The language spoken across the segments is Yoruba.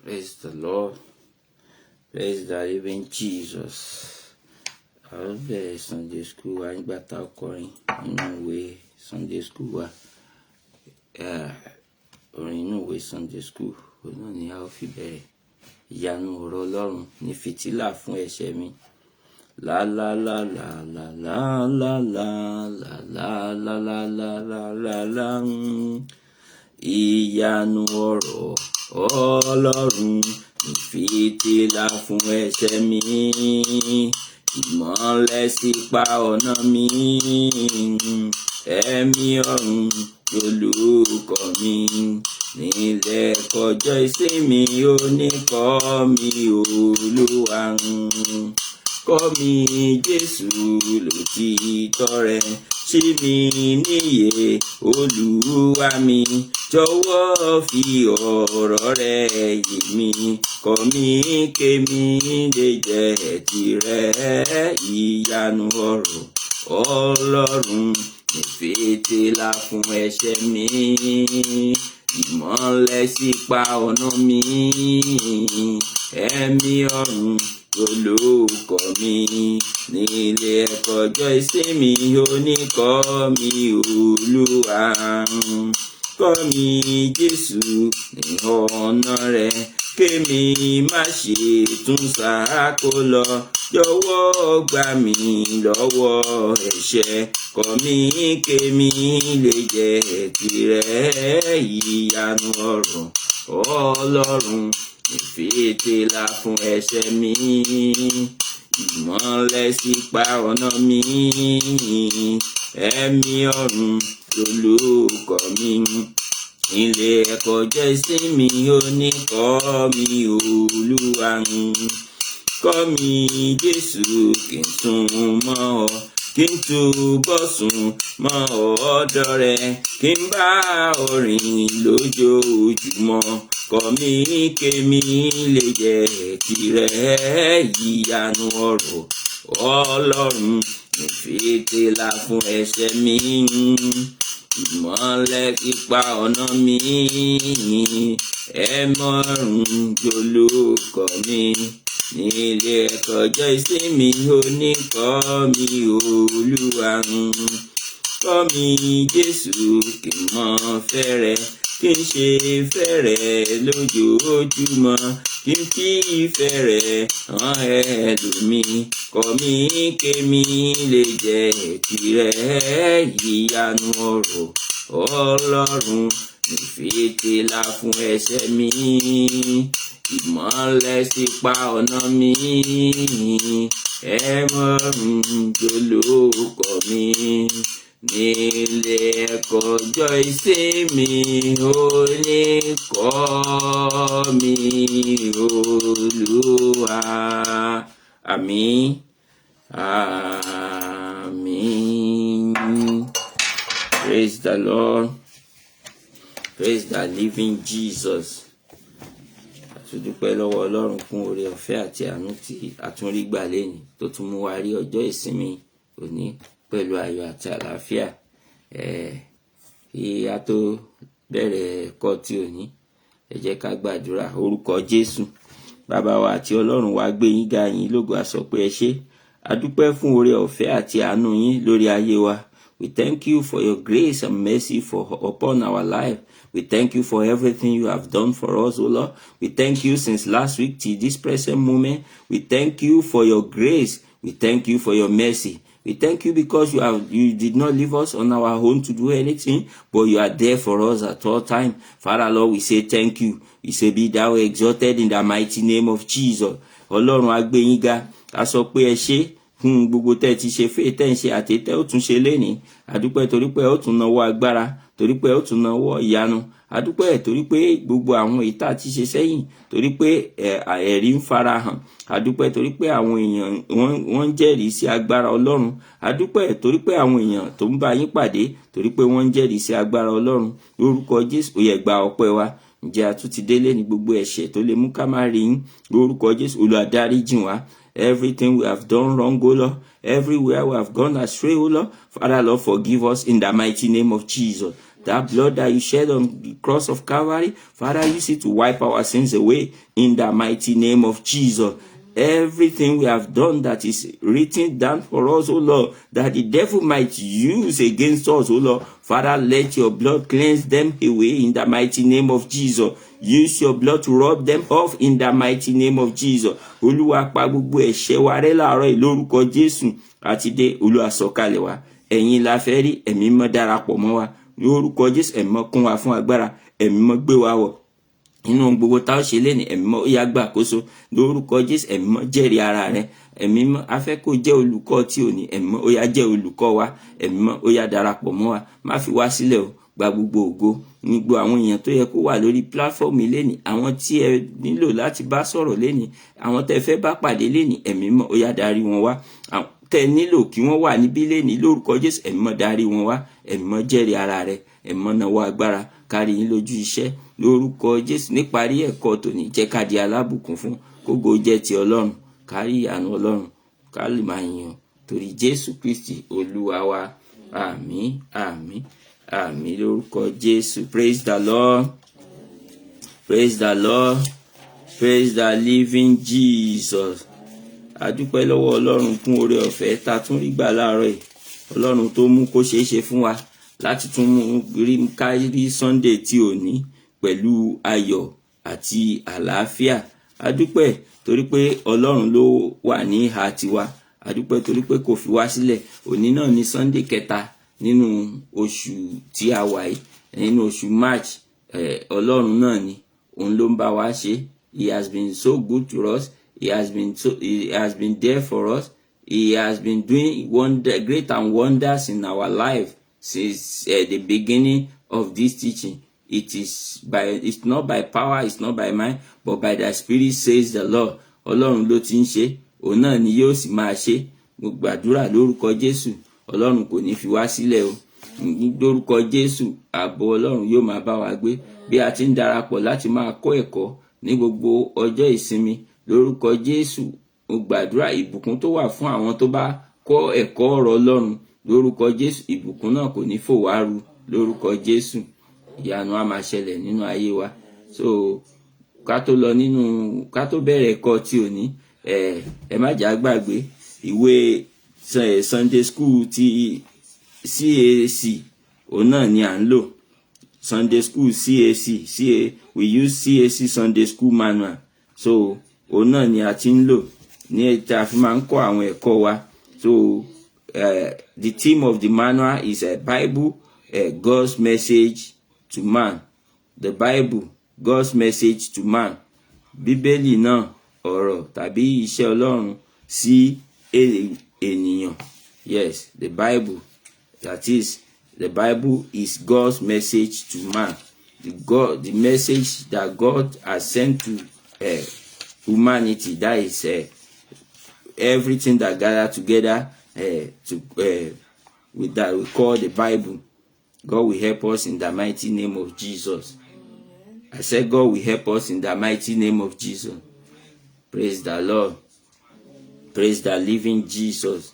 Praise the Lord. Praise the living Jesus. A ó bẹ̀rẹ̀ Sunday school wa nígbà tá a kọrin nínú ìwé Sunday school wa. Orin inú ìwé Sunday school òun náà ni a ó fi bẹ̀rẹ̀. Ìyanu ọ̀rọ̀ Ọlọ́run ní fìtílà fún ẹ̀ṣẹ̀ mi. La la la la la la la la la la la la la la la la. Ìyanu ọ̀rọ̀ Ọlọ́run ní fìtílà fún ẹ̀ṣẹ̀ mi. Ìmọ́lẹ̀ sípa ọ̀nà mi. Ẹ̀mí ọ̀run lolùkọ́ mi. Nílẹ̀ kọjọ́ ìsinmi oníkọ́ mi Olúwa. Kọ́ mi Jésù lòtítọ́ rẹ, ṣí mi níyè Olúwa mi. Jọ̀wọ́ fi ọ̀rọ̀ rẹ yé mi, kọ́ mi kémi lè jẹ́ tirẹ̀. Ìyanu ọ̀rọ̀ Ọlọ́run ní fìtílà fún ẹ̀ṣẹ̀ mi. Ìmọ́lẹ̀ sípa ọ̀nà mi. Ẹ̀mí ọ̀run olùkọ́ mi. Nílé ẹ̀kọ́ ọjọ́ ìsinmi oníkọ́ mi Olúwa. Kọ́ mi Jésù ní ọ̀nà rẹ, kémi má ṣe tún ṣáko lọ. Jọ̀wọ́ gbà mí lọ́wọ́ ẹ̀ṣẹ̀, kọ́ mi kémi lè jẹ́ tirẹ̀. Ìyanu ọ̀rọ̀ Ọlọ́run ní fìtílà fún ẹ̀ṣẹ̀ mi. Ìmọ́lẹ̀ sípa ọ̀nà mi. Ẹ̀mí ọ̀run lolùkọ́ mi. Ilé ẹ̀kọ́ jẹ́ ìsinmi oníkọ́ mi Olúwa. Kọ́ mi Jésù kí n sún mọ́ ọ, kí n túbọ̀ sún mọ́ ọ̀dọ̀ rẹ, kí n bá ọ rìn lójoojúmọ́. Kọ́ mi kémi lè jẹ́ tirẹ̀. Ìyanu ọ̀rọ̀ Ọlọ́run ní fìtílà fún ẹ̀ṣẹ̀ mi. Ìmọ́lẹ̀ sípa ọ̀nà mi. Ẹ̀mí ọ̀run lolùkọ́ mi. Nílé ẹ̀kọ́ ọjọ́ ìsinmi oníkọ́ mi Olúwa. Kọ́ mi Jésù kí n mọ̀ fẹ́rẹ̀, kí n ṣe fẹ́rẹ̀ lójoojúmọ́, kí n fi fẹ́rẹ̀ hàn ẹlòmíì. Kọ́ mi kémi lè jẹ́ tirẹ̀. Ìyanu ọ̀rọ̀ Ọlọ́run ní fìtílà fún ẹ̀ṣẹ̀ mi. Ìmọ́lẹ̀ sípa ọ̀nà mi. Ẹ̀mí ọ̀run lolùkọ́ mi. Nílé ẹ̀kọ́ ọjọ́ ìsinmi oníkọ́ mi Olúwa. Àmín. Àmín. Praise the Lord. Praise the living Jesus. Dúpẹ́ lọ́wọ́ Ọlọ́run fún oore ọ̀fẹ́ àti àánú tí a tún rí gbà lẹ́yìn tó tún mú wa rí ọjọ́ ìsinmi òní pẹ̀lú ayọ̀ àti àlàáfíà. Kí a tó bẹ̀rẹ̀ ẹ̀kọ́ tí òní, ẹ jẹ́ ká gbàdúrà. Orúkọ Jésù, bàbá wa àti Ọlọ́run wa, gbé yín ga, yín lógo, a sọ pé ẹ ṣé. A dúpẹ́ fún oore ọ̀fẹ́ àti àánú yín lórí ayé wa. We thank you for your grace and mercy upon our life. We thank you for everything you have done for us, O Lord. We thank you since last week till this present moment. We thank you for your grace. We thank you for your mercy. We thank you because you did not leave us on our own to do anything, but you are there for us at all time. Father, Lord, we say thank you. We say be thou exalted in the mighty name of Jesus. Ọlọ́run a gbé yín ga, a sọ pé ẹ ṣé fún gbogbo tẹ́ ti ṣe fẹ́ tẹ́ ń ṣe àti tẹ́ ó tún ṣe lénìí. Adúpẹ́ torí pé ó tún nawọ́ agbára, torí pé ó tún nawọ́ ìyanu. Adúpẹ́ torí pé gbogbo àwọn ìta ti ṣe sẹ́yìn, torí pé ẹ̀rí ń farahàn. Adúpẹ́ torí pé àwọn èèyàn wọ́n ń jẹ́rìí sí agbára Ọlọ́run. Adúpẹ́ torí pé àwọn èèyàn tó ń bá yín pàdé, torí pé wọ́n ń jẹ́rìí sí agbára Ọlọ́run. Lórúkọ Jésù, ó yẹ gba ọpẹ́ wa. Ǹjẹ́ a tún ti délé ní gbogbo ẹ̀ṣẹ̀ tó lè mú ká má rí yín. Lórúkọ Jésù, Olúwa dáríjì wá. Everything we have done wrong, O Lord, everywhere we have gone astray, O Lord, Father, Lord, forgive us in the mighty name of Jesus. That blood that you shed on the cross of Calvary, Father, use it to wipe our sins away in the mighty name of Jesus. Everything we have done that is written down for us, O Lord, that the devil might use against us, O Lord, Father, let your blood cleanse them away in the mighty name of Jesus. Use your blood to rub them off in the mighty name of Jesus. Olúwa pa gbogbo ẹ̀ṣẹ̀ wa rẹ́ láàárọ̀ yìí lórúkọ Jésù. Àti dé Olúwa sọ̀kalẹ̀ wá. Ẹ̀yin la fẹ́ rí, ẹ̀mí mọ́ darapọ̀ mọ́ wa. Lórúkọ Jésù, ẹ̀mí mọ́ kún wa fún agbára, ẹ̀mí mọ́ gbé wa wọ̀. Inú gbogbo tá ó ṣe lé ní ẹ̀mí mọ́ ó yá gbàkóso lórúkọ Jésù. Ẹ̀mí mọ́ jẹ́rìí ara rẹ̀. Ẹ̀mí mọ́ a fẹ́ kó jẹ́ olùkọ́ tí ò ní. Ẹ̀mí mọ́ ó yá jẹ́ olùkọ́ wa. Ẹ̀mí mọ́ ó yá darapọ̀ mọ́ wa. Má fi wá sílẹ̀ o. Gba gbogbo ògo ní gbogbo àwọn èèyàn tó yẹ kó wà lórí platform lẹ́ni, àwọn tí ẹ nílò láti bá sọ̀rọ̀ lẹ́ni, àwọn tẹ́ fẹ́ bá pàdé lẹ́ni, ẹ̀mí mọ́ ó yá darí wọn wá. Àwọn tẹ́ nílò kí wọ́n wà níbí lẹ́ni lórúkọ Jésù, ẹ̀mí mọ́ darí wọn wá. Ẹ̀mí mọ́ jẹ́rìí ara rẹ̀. Ẹ̀mí mọ́ nawọ́ agbára kárí yín lójú iṣẹ́ lórúkọ Jésù. Níparí ẹ̀kọ́ tòní, jẹ́ ká di alábùkún fún, kógo jẹ́ ti Ọlọ́run, kárí ìyanu Ọlọ́run, ká lè máa yìn torí Jésù Kristi Olúwa wa. Àmín, àmín, àmín lórúkọ Jésù. Praise the Lord. Praise the Lord. Praise the living Jesus. A dúpẹ́ lọ́wọ́ Ọlọ́run fún oore ọ̀fẹ́ tá tún rí gbà láàárọ̀ yìí. Ọlọ́run tó mú kó ṣeé ṣe fún wa láti tún mú rí kárí Sunday tí ò ní pẹ̀lú ayọ̀ àti àlàáfíà. A dúpẹ́ torí pé Ọlọ́run ló wà ní ìhà tiwa. A dúpẹ́ torí pé kò fi wá sílẹ̀. Òní náà ni Sunday kẹta nínú oṣù tí a wà yìí, nínú oṣù March. Ọlọ́run náà ni òun ló ń bá wa ṣe. He has been so good to us. He has been there for us. He has been doing great and wonders in our life since the beginning of this teaching. It's not by power, it's not by might, but by the Spirit, says the Lord. Ọlọ́run ló ti ń ṣe, òun náà ni yóò sì máa ṣe. Mo gbàdúrà lórúkọ Jésù, Ọlọ́run kò ní fi wá sílẹ̀ o. Lórúkọ Jésù, ààbò Ọlọ́run yóò máa bá wa gbé bí a ti ń darapọ̀ láti máa kọ́ ẹ̀kọ́ ní gbogbo ọjọ́ ìsinmi. Lórúkọ Jésù, mo gbàdúrà ìbùkún tó wà fún àwọn tó bá kọ́ ẹ̀kọ́ ọ̀rọ̀ Ọlọ́run. Lórúkọ Jésù, ìbùkún náà kò ní fò wá ru. Lórúkọ Jésù, ìyanu á máa ṣẹlẹ̀ nínú ayé wa. So ká tó bẹ̀rẹ̀ ẹ̀kọ́ tí ò ní, ẹ má jà gbàgbé ìwé Sunday school ti CAC, òun náà ni à ń lò. Sunday school CAC, we use CAC Sunday school manual. So òun náà ni a ti ń lò ní tí a fi máa ń kọ́ àwọn ẹ̀kọ́ wa. So the theme of the manual is a Bible, God's message to man. The Bible, God's message to man. Bíbélì náà ọ̀rọ̀ tàbí iṣẹ́ Ọlọ́run sí ènìyàn. Yes, the Bible. That is, the Bible is God's message to man. The message that God has sent to humanity. That is everything that gathered together with that we call the Bible. God will help us in the mighty name of Jesus. I said God will help us in the mighty name of Jesus. Praise the Lord. Praise the living Jesus.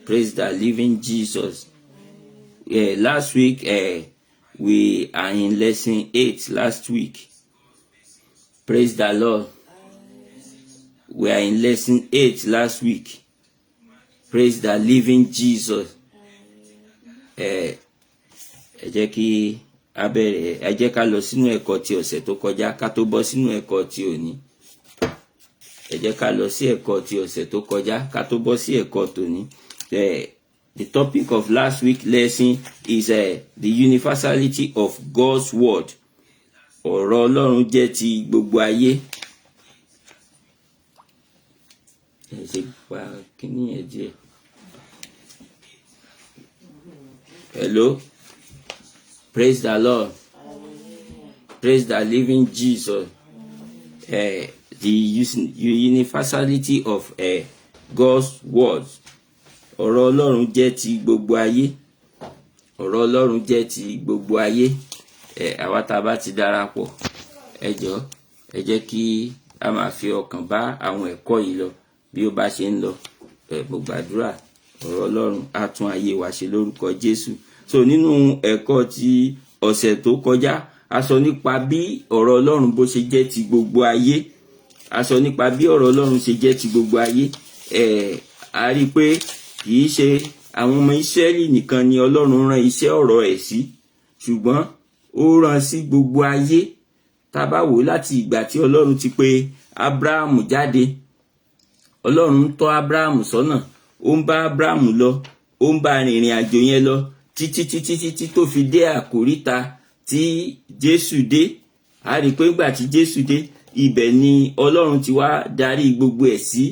Praise the living Jesus. Last week, we are in lesson 8 last week. Praise the Lord. We are in lesson 8 last week. Praise the living Jesus. Ẹ jẹ́ kí a bẹ̀rẹ̀, ẹ jẹ́ ká lọ sínú ẹ̀kọ́ ti ọ̀sẹ̀ tó kọjá ká tó bọ́ sínú ẹ̀kọ́ ti òní. Ẹ jẹ́ ká lọ sí ẹ̀kọ́ ti ọ̀sẹ̀ tó kọjá ká tó bọ́ sí ẹ̀kọ́ tòní. The topic of last week's lesson is the universality of God's word. Ọ̀rọ̀ Ọlọ́run jẹ́ ti gbogbo ayé. Ẹ ṣe pa kíní ẹ jẹ́. Hello. Praise the Lord. Praise the living Jesus. The universality of God's word. Ọ̀rọ̀ Ọlọ́run jẹ́ ti gbogbo ayé. Ọ̀rọ̀ Ọlọ́run jẹ́ ti gbogbo ayé. Àwa tá bá ti darapọ̀, ẹ jọ̀ọ́, ẹ jẹ́ kí a máa fi ọkàn bá àwọn ẹ̀kọ́ yìí lọ bí ó bá ṣe ń lọ. Mo gbàdúrà ọ̀rọ̀ Ọlọ́run á tún ayé wa ṣe lórúkọ Jésù. So nínú ẹ̀kọ́ ti ọ̀sẹ̀ tó kọjá a sọ nípa bí ọ̀rọ̀ Ọlọ́run bó ṣe jẹ́ ti gbogbo ayé. A sọ nípa bí ọ̀rọ̀ Ọlọ́run ṣe jẹ́ ti gbogbo ayé. A rí pé kì í ṣe àwọn ọmọ Ísírẹ́lì nìkan ni Ọlọ́run rán iṣẹ́ ọ̀rọ̀ ẹ̀ sí, ṣùgbọ́n ó rán sí gbogbo ayé. Tá bá wò láti ìgbà tí Ọlọ́run ti pè Ábúráhámù jáde, Ọlọ́run ń tọ́ Ábúráhámù sọ́nà, ó ń bá Ábúráhámù lọ, ó ń bá rìnrìn àjò yẹn lọ títí tó fi dé àkóríta tí Jésù dé. A rí pé ìgbà tí Jésù dé, ibẹ̀ ni Ọlọ́run ti wá darí gbogbo ẹ̀ sí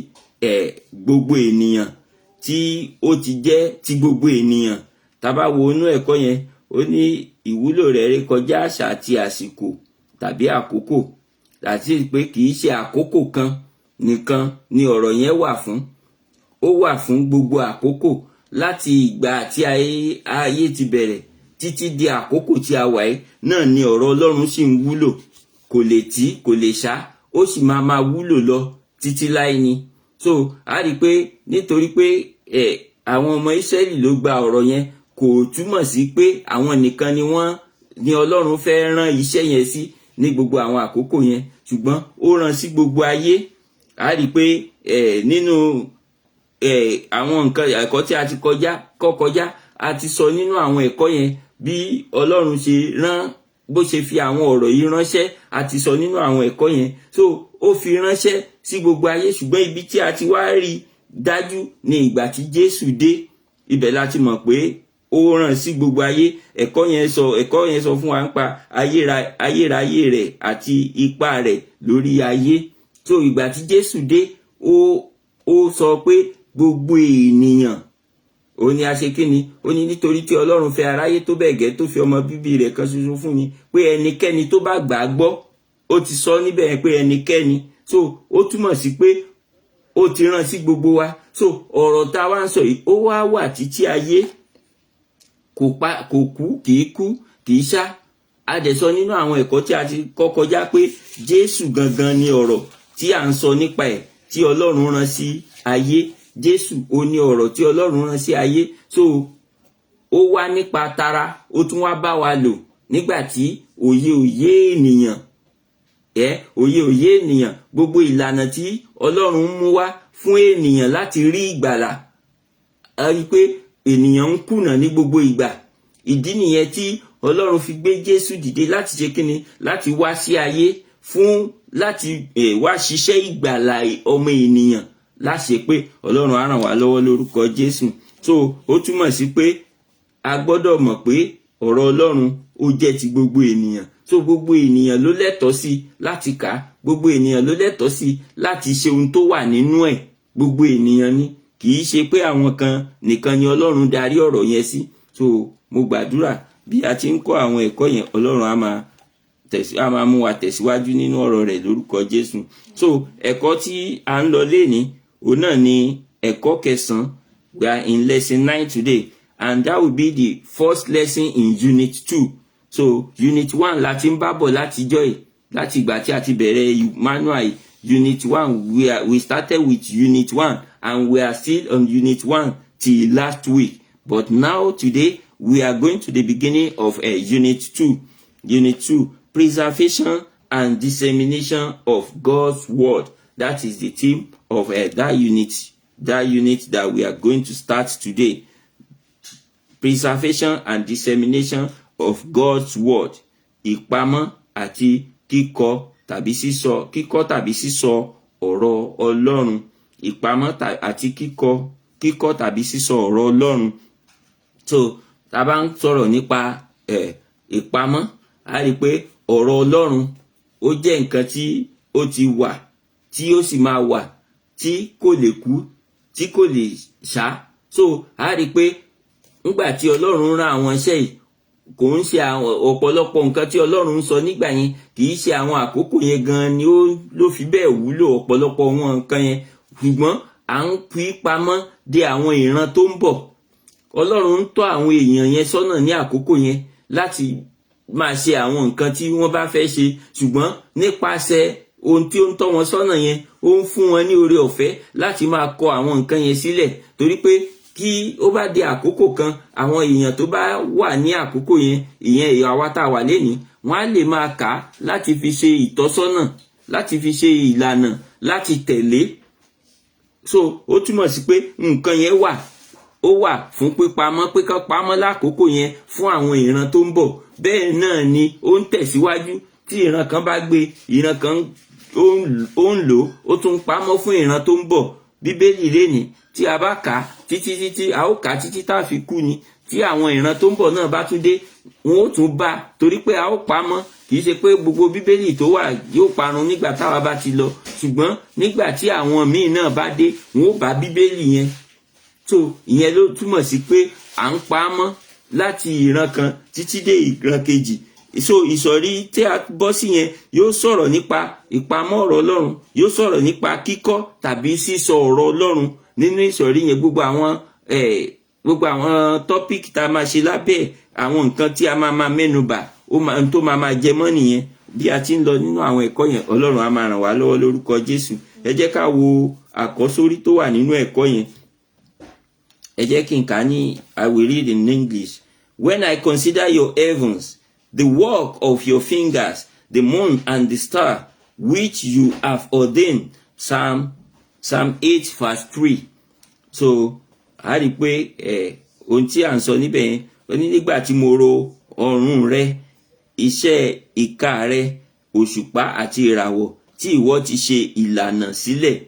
gbogbo ènìyàn, tí ó ti jẹ́ ti gbogbo ènìyàn. Tá bá wo inú ẹ̀kọ́ yẹn, ó ní ìwúlò rẹ̀ rékọjá àṣà àti àsìkò tàbí àkókò, àti pé kì í ṣe àkókò kan nìkan ni ọ̀rọ̀ yẹn wà fún. Ó wà fún gbogbo àkókò, láti ìgbà tí ayé ti bẹ̀rẹ̀ títí di àkókò tí a wà yìí náà ni ọ̀rọ̀ Ọlọ́run sì ń wúlò. Kò lè tí, kò lè ṣá, ó sì máa wúlò lọ títí láé ni. So a rí pé nítorí pé àwọn ọmọ Ísírẹ́lì ló gba ọ̀rọ̀ yẹn, kò túmọ̀ sí pé àwọn nìkan ni Ọlọ́run fẹ́ rán iṣẹ́ yẹn sí ní gbogbo àwọn àkókò yẹn, ṣùgbọ́n ó rán sí gbogbo ayé. A rí pé nínú àwọn nǹkan ẹ̀kọ́ tí a ti kọjá a ti sọ nínú àwọn ẹ̀kọ́ yẹn bí Ọlọ́run ṣe rán, bó ṣe fi àwọn ọ̀rọ̀ yìí ránṣẹ́, a ti sọ nínú àwọn ẹ̀kọ́ yẹn. So ó fi ránṣẹ́ sí gbogbo ayé, ṣùgbọ́n ibi tí a ti wá rí dájú ní ìgbà tí Jésù dé, ibẹ̀ la ti mọ̀ pé ó rán sí gbogbo ayé. Ẹ̀kọ́ yẹn sọ fún wa nípa ayérayé rẹ̀ àti ipá rẹ̀ lórí ayé. So ìgbà tí Jésù dé, ó sọ pé gbogbo ènìyàn, ó ní a ṣe kíni, ó ní nítorí tí Ọlọ́run fẹ́ aráyé tó bẹ́ẹ̀ gẹ́ tó fi ọmọ bíbí rẹ̀ kan ṣoṣo fún ni, pé ẹnikẹ́ni tó bá gbà á gbọ́, ó ti sọ níbẹ̀ pé ẹnikẹ́ni. So ó túmọ̀ sí pé ó ti rán sí gbogbo wa. So ọ̀rọ̀ tá wá ń sọ yìí, ó wà títí ayé, kò kú, kì í ṣá. A dẹ̀ sọ nínú àwọn ẹ̀kọ́ tí a ti kọjá pé Jésù gangan ni ọ̀rọ̀ tí à ń sọ nípa ẹ̀ tí Ọlọ́run rán sí ayé. Jésù ó ní ọ̀rọ̀ tí Ọlọ́run rán sí ayé. So ó wá nípa tara, ó tún wá bá wa lò nígbà tí òye ènìyàn, gbogbo ìlànà tí Ọlọ́run mú wá fún ènìyàn láti rí ìgbàlà. A rí pé ènìyàn ń kùnà ní gbogbo ìgbà. Ìdí nìyẹn tí Ọlọ́run fi gbé Jésù dìde láti ṣe kíni, láti wá sí ayé láti wá ṣiṣẹ́ ìgbàlà ọmọ ènìyàn. Láṣẹ pé Ọlọ́run á ràn wá lọ́wọ́ lórúkọ Jésù. So ó túmọ̀ sí pé a gbọ́dọ̀ mọ̀ pé ọ̀rọ̀ Ọlọ́run ó jẹ́ ti gbogbo ènìyàn. So gbogbo ènìyàn ló lẹ́tọ̀ọ́ sí láti kà, gbogbo ènìyàn ló lẹ́tọ̀ọ́ sí láti ṣe ohun tó wà nínú ẹ̀. Gbogbo ènìyàn ni, kì í ṣe pé àwọn kan nìkan ni Ọlọ́run darí ọ̀rọ̀ yẹn sí. So mo gbàdúrà bí a ti ń kọ́ àwọn ẹ̀kọ́ yẹn, Ọlọ́run á máa mú wa tẹ̀síwájú nínú ọ̀rọ̀ rẹ̀ lórúkọ Jésù. So ẹ̀kọ́ tí a ń lọ lénìí, òun náà ni ẹ̀kọ́ kẹsàn-án. We are in lesson 9 today, and that will be the first lesson in unit 2. So unit 1 la ti ń bá bọ̀ látijọ́ yìí, láti ìgbà tí a ti bẹ̀rẹ̀ manual unit 1. We started with unit 1 and we are still on unit 1 till last week. But now today we are going to the beginning of unit 2. Unit 2, preservation and dissemination of God's word. That is the theme of that unit that we are going to start today. Preservation and dissemination of God's word. Ìpamọ́ àti kíkọ́ tàbí sísọ ọ̀rọ̀ Ọlọ́run. Ìpamọ́ àti kíkọ́ tàbí sísọ ọ̀rọ̀ Ọlọ́run. So tá bá ń sọ̀rọ̀ nípa ìpamọ́, a rí pé ọ̀rọ̀ Ọlọ́run ó jẹ́ nǹkan tí ó ti wà, tí ó sì máa wà, tí kò lè kú, tí kò lè ṣá. So a rí pé nígbà tí Ọlọ́run rán àwọn iṣẹ́ yìí, kò ń ṣe àwọn ọ̀pọ̀lọpọ̀ nǹkan tí Ọlọ́run ń sọ nígbà yẹn, kì í ṣe àwọn àkókò yẹn gan ni ló fi bẹ́ẹ̀ wúlò ọ̀pọ̀lọpọ̀ wọn nǹkan yẹn, ṣùgbọ́n à ń fi pamọ́ de àwọn ìran tó ń bọ̀. Ọlọ́run ń tọ́ àwọn èèyàn yẹn sọ́nà ní àkókò yẹn láti máa ṣe àwọn nǹkan tí wọ́n bá fẹ́ ṣe, ṣùgbọ́n nípasẹ̀ ohun tí ó ń tọ́ wọn sọ́nà yẹn, ó ń fún wọn ní oore ọ̀fẹ́ láti máa kọ àwọn nǹkan yẹn sílẹ̀, torí pé kí ó bá di àkókò kan àwọn èèyàn tó bá wà ní àkókò yẹn, ìyẹn àwa tá wà lénìí, wọ́n á lè máa kà á láti fi ṣe ìtọ́sọ́nà, láti fi ṣe ìlànà, láti tẹ̀lé. So ó túmọ̀ sí pé nǹkan yẹn ó wà fún pípamọ́, pé kán pamọ́ lákòókò yẹn fún àwọn ìran tó ń bọ̀. Bẹ́ẹ̀ náà ni ó ń tẹ̀síwájú. Tí ìran kan bá gbé, ìran kan ó ń lò ó tún pamọ́ fún ìran tó ń bọ̀. Bíbélì lénìí tí a bá kà á títí a ó kà á títí tá a fi kú ni. Tí àwọn ìran tó ń bọ̀ náà bá tún dé, wọn ó tún bá, torí pé a ó pamọ́. Kì í ṣe pé gbogbo bíbélì tó wà yóò parun nígbà táwa bá ti lọ, ṣùgbọ́n nígbà tí àwọn míì náà bá dé, wọn ó bá bíbélì yẹn. So ìyẹn ló túmọ̀ sí pé à ń pamọ́ láti ìran kan títí dé ìran kejì. So ìsọ̀rí tí a bọ́ sí yẹn yóò sọ̀rọ̀ nípa ìpamọ́ ọ̀rọ̀ Ọlọ́run, yóò sọ̀rọ̀ nípa kíkọ́ tàbí sísọ ọ̀rọ̀ Ọlọ́run. Nínú ìsọ̀rí yẹn gbogbo àwọn topic tá a máa ṣe lábẹ́ àwọn nǹkan tí a máa mẹ́nubà tó máa jẹ mọ́ nìyẹn. Bí a ti ń lọ nínú àwọn ẹ̀kọ́ yẹn, Ọlọ́run á máa ràn wá lọ́wọ́ lórúkọ Jésù. Ẹ jẹ́ ká wo àkọ́sórí tó wà nínú ẹ̀kọ́ yẹn. Ẹ jẹ́ kí n kà ní, I will read in English. When I consider your heavens, the work of your fingers, the moon and the star, which you have ordained. Psalm 8 verse 3. So a rí pé ohun tí à ń sọ níbẹ̀ yẹn, ó ní nígbà tí mo ro ọ̀run rẹ, iṣẹ́ ìka rẹ, òṣùpá àti ìràwọ̀ tí ìwọ ti ṣe ìlànà sílẹ̀.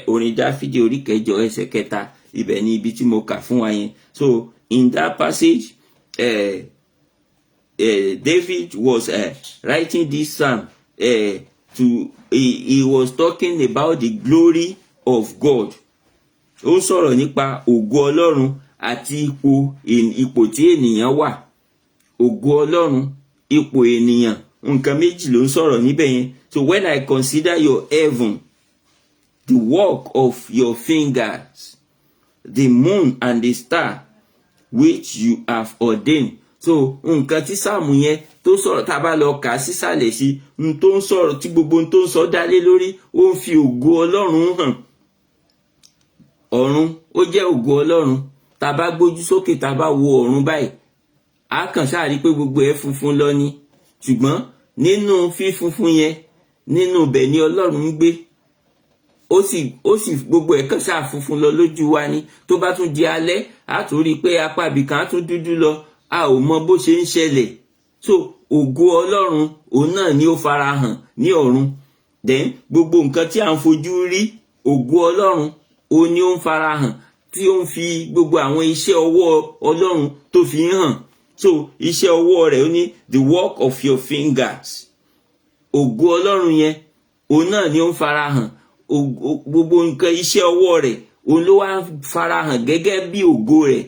Orin Dáfídì orí 8 ẹsẹ̀ 3, ibẹ̀ ni ibi tí mo kà fún wa yẹn. So in that passage, David was writing this psalm he was talking about the glory of God. Ó sọ̀rọ̀ nípa ògo Ọlọ́run àti ipò tí ènìyàn wà. Ògo Ọlọ́run, ipò ènìyàn, nǹkan méjì ló ń sọ̀rọ̀ níbẹ̀ yẹn. So when I consider your heaven, the work of your fingers, the moon and the star, which you have ordained. So nǹkan tí sáàmù yẹn tó sọ̀rọ̀, tá bá lọ kà sísàlẹ̀ sí, tó ń sọ̀rọ̀ tí gbogbo tó ń sọ dá lé lórí, ó ń fi ògo Ọlọ́run hàn. Ọ̀run ó jẹ́ ògo Ọlọ́run. Tá bá gbójú sókè, tá bá wo ọ̀run báyìí, a kàn ṣáà rí pé gbogbo ẹ̀ funfun lọ ni. Ṣùgbọ́n nínú fífunfun yẹn, nínú ibẹ̀ ni Ọlọ́run ń gbé. Ó sì gbogbo ẹ̀ kàn ṣáà funfun lọ lójú wa ni. Tó bá tún di alẹ́, a tún rí pé apá ibìkan á tún dúdú lọ. A ò mọ bó ṣe ń ṣẹlẹ̀. So ògo Ọlọ́run òun náà ni ó farahàn ní ọ̀run. Then gbogbo nǹkan tí à ń fojú rí, ògo Ọlọ́run òun ni ó ń farahàn, tí ó ń fi gbogbo àwọn iṣẹ́ ọwọ́ Ọlọ́run tó fi hàn. So iṣẹ́ ọwọ́ rẹ̀ ó ní the work of your fingers. Ògo Ọlọ́run yẹn òun náà ni ó ń farahàn. Gbogbo nǹkan iṣẹ́ ọwọ́ rẹ̀ òun ló wá farahàn gẹ́gẹ́ bí ògo rẹ̀.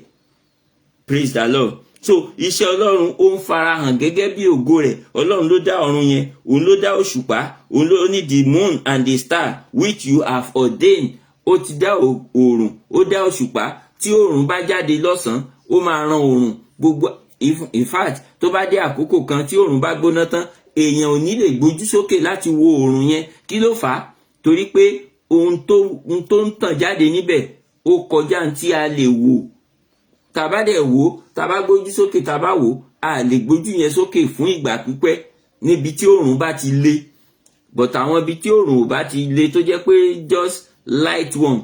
Praise the Lord. So iṣẹ́ Ọlọ́run ó ń farahàn gẹ́gẹ́ bí ògo rẹ̀. Ọlọ́run ló dá ọ̀run yẹn, òun ló dá òṣùpá, òun ló ní the moon and the star which you have ordained. Ó ti dá òòrùn, ó dá òṣùpá. Tí òòrùn bá jáde lọ́sàn-án, ó máa ran òòrùn. Gbogbo in fact, tó bá dé àkókò kan tí òòrùn bá gbóná tán, èèyàn ò ní lè gbójú sókè láti wo òòrùn yẹn. Kí ló fà á? Torí pé ohun tó ń tàn jáde níbẹ̀ ó kọjá tí a lè wò. Tá bá dẹ̀ wò, tá bá gbójú sókè, tá bá wò, a lè gbójú yẹn sókè fún ìgbà pípẹ́ níbi tí òòrùn bá ti le. But àwọn ibi tí òòrùn ò bá ti le, tó jẹ́ pé just light one,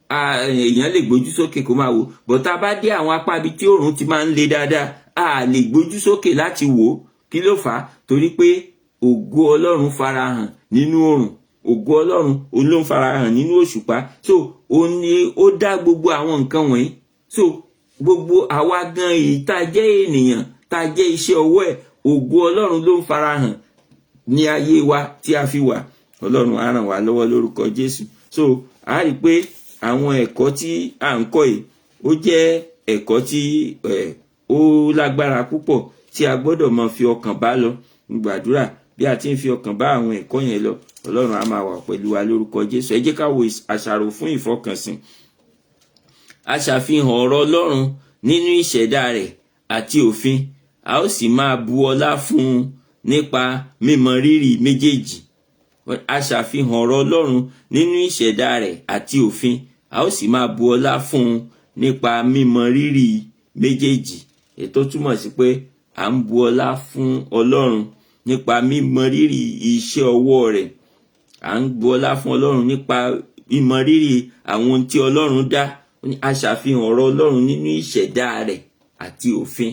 èèyàn lè gbójú sókè kó máa wò. But tá bá dé àwọn apá ibi tí òòrùn ti máa ń le dáadáa, a lè gbójú sókè láti wò. Kí ló fà á? Torí pé ògo Ọlọ́run farahàn nínú òòrùn. Ògo Ọlọ́run òun ló ń farahàn nínú òṣùpá. So òun ni ó dá gbogbo àwọn nǹkan wọ̀nyí. So gbogbo àwa gan èyí tá jẹ́ ènìyàn, tá jẹ́ iṣẹ́ ọwọ́ ẹ̀, ògo Ọlọ́run ló ń farahàn ní ayé wa tí a fi wà. Ọlọ́run á ràn wá lọ́wọ́ lórúkọ Jésù. So a rí pé àwọn ẹ̀kọ́ tí à ń kọ́ yìí ó jẹ́ ẹ̀kọ́ tí ó lágbára púpọ̀ tí a gbọ́dọ̀ máa fi ọkàn bá lọ. Gbàdúrà bí a ti ń fi ọkàn bá àwọn ẹ̀kọ́ yẹn lọ, Ọlọ́run á máa wà pẹ̀lú wa lórúkọ Jésù. Ẹ jẹ́ ká wo àṣàrò fún ìfọkànsìn. Aṣàfihàn ọ̀rọ̀ Ọlọ́run nínú ìṣẹ̀dá rẹ̀ àti òfin. A ó sì máa bu ọlá fún un nípa mímọ rírì méjèèjì. Aṣàfihàn ọ̀rọ̀ Ọlọ́run nínú ìṣẹ̀dá rẹ̀ àti òfin. A ó sì máa bu ọlá fún un nípa mímọ rírì méjèèjì, ètò túmọ̀ sí pé à ń bu ọlá fún Ọlọ́run nípa mímọ rírì iṣẹ́ ọwọ́ rẹ̀. À ń bu ọlá fún Ọlọ́run nípa mímọ rírì àwọn ohun tí Ọlọ́run dá. A ṣàfihàn ọ̀rọ̀ Ọlọ́run nínú ìṣẹ̀dá rẹ̀ àti òfin